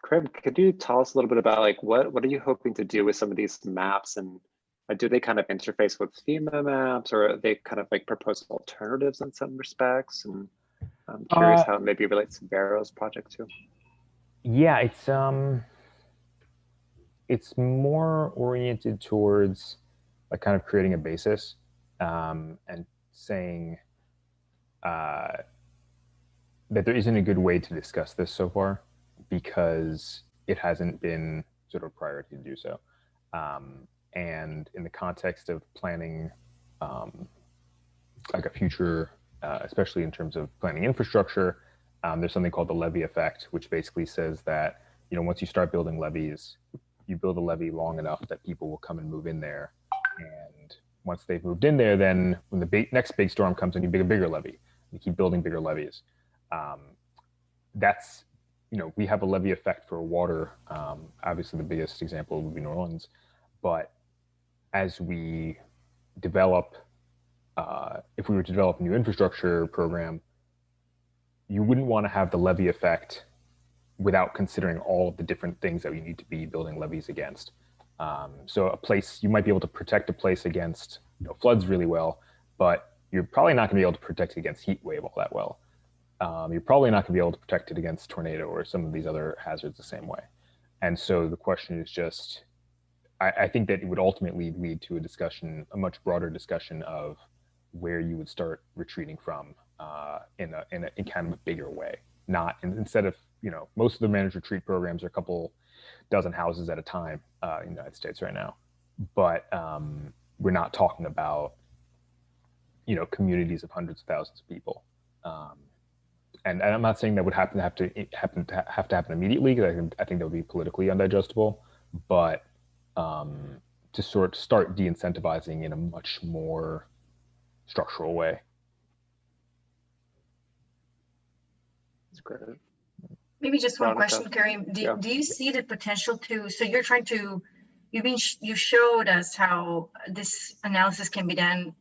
Karim, could you tell us a little bit about like what are you hoping to do with some of these maps, and do they kind of interface with FEMA maps, or are they kind of like propose alternatives in some respects? And I'm curious how it maybe relates to Barrow's project too. Yeah, it's more oriented towards like kind of creating a basis and saying that there isn't a good way to discuss this so far because it hasn't been sort of a priority to do so. And in the context of planning like a future, especially in terms of planning infrastructure, there's something called the levee effect, which basically says that, you know, once you start building levees, you build a levee long enough that people will come and move in there. And once they've moved in there, then when the next big storm comes in, you build a bigger levee. You keep building bigger levees. That's, you know, we have a levee effect for water. Obviously, the biggest example would be New Orleans. But as we develop, if we were to develop a new infrastructure program, you wouldn't want to have the levee effect without considering all of the different things that you need to be building levees against. So a place, you might be able to protect a place against, you know, floods really well, but you're probably not going to be able to protect it against heat wave all that well. You're probably not going to be able to protect it against tornado or some of these other hazards the same way. And so the question is just, I think that it would ultimately lead to a discussion, a much broader discussion of where you would start retreating from in kind of a bigger way. Not instead of, you know, most of the managed retreat programs are a couple dozen houses at a time in the United States right now, but we're not talking about, you know, communities of hundreds of thousands of people. And I'm not saying that would have to happen immediately, because I think that would be politically undigestible, but to sort of start de-incentivizing in a much more structural way. That's great. Maybe just one Veronica. question, Karim. Yeah. Do you see the potential to, so you're trying to, you showed us how this analysis can be done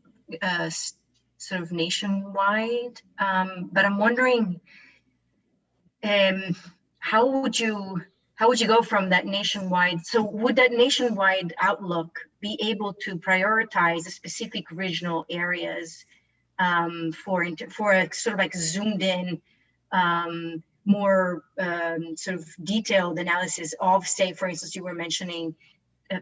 sort of nationwide, but I'm wondering, how would you go from that nationwide? So would that nationwide outlook be able to prioritize the specific regional areas for a sort of like zoomed in, more sort of detailed analysis of, say, for instance, you were mentioning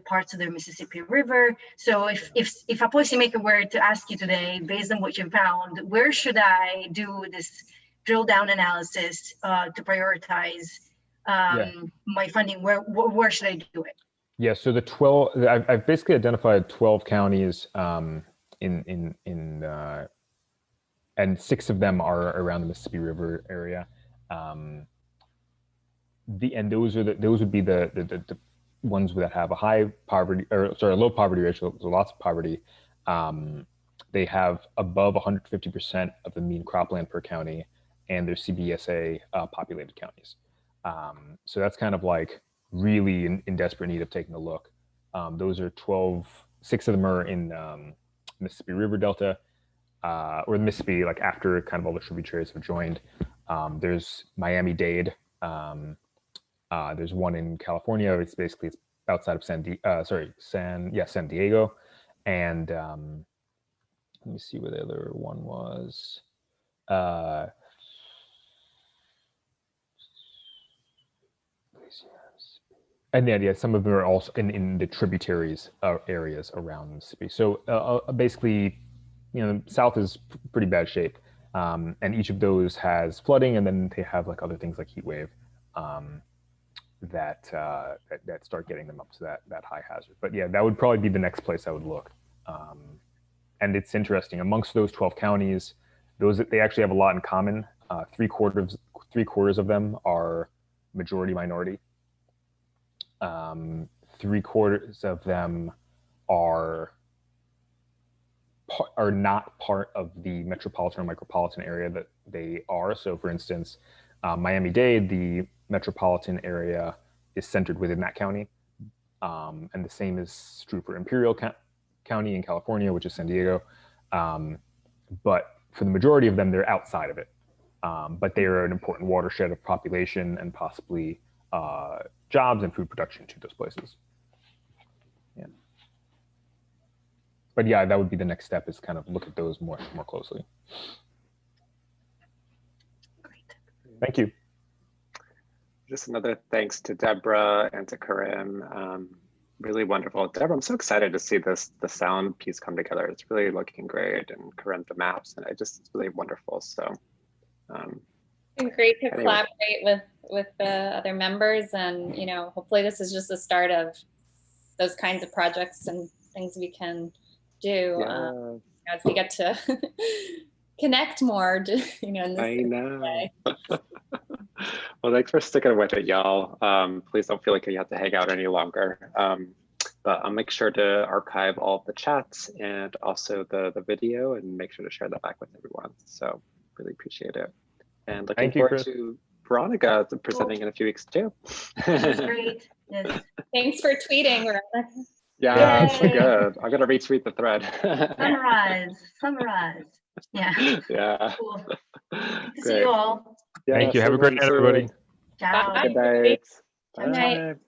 parts of the Mississippi River. So if a policymaker were to ask you today, based on what you found, where should I do this drill down analysis to prioritize my funding? Where should I do it? Yeah, so the 12, I've basically identified 12 counties and 6 of them are around the Mississippi River area. And those would be the ones that have a high poverty, or sorry, a low poverty ratio, so lots of poverty. They have above 150% of the mean cropland per county, and they're CBSA populated counties. So that's kind of like really in desperate need of taking a look. Those are 12, 6 of them are in Mississippi River Delta, or the Mississippi, like after kind of all the tributaries have joined. There's Miami-Dade. There's one in California. It's outside of San Diego. And let me see where the other one was. And then, yeah, some of them are also in the tributaries areas around Mississippi. So basically, you know, the South is pretty bad shape. And each of those has flooding, and then they have like other things like heat wave that start getting them up to that high hazard. But yeah, that would probably be the next place I would look. And it's interesting, amongst those 12 counties, they actually have a lot in common. Three quarters of them are majority minority. 3/4 of them are are not part of the metropolitan or micropolitan area that they are. So for instance, Miami-Dade, the metropolitan area is centered within that county. And the same is true for Imperial County in California, which is San Diego. But for the majority of them, they're outside of it. But they are an important watershed of population and possibly jobs and food production to those places. Yeah. But yeah, that would be the next step, is kind of look at those more closely. Great. Thank you. Just another thanks to Deborah and to Karim. Really wonderful. Deborah, I'm so excited to see the sound piece come together. It's really looking great, and Karim, the maps, and it's really wonderful. So It's great to anyway. collaborate with the other members, and hopefully this is just the start of those kinds of projects and things we can do as we get to connect more. In this I know. way. Well, thanks for sticking with it, y'all. Please don't feel like you have to hang out any longer. But I'll make sure to archive all of the chats and also the video, and make sure to share that back with everyone. So really appreciate it. And looking forward to Veronica presenting in a few weeks too. That's great. Yes. Thanks for tweeting, Veronica. Yeah, it's so good. I'm gonna retweet the thread. Summarize. Yeah. Yeah. Cool. Good to see Great. you all. Yeah, Thank you. Have a great night, everybody. Ciao. Good night. Good night. Bye.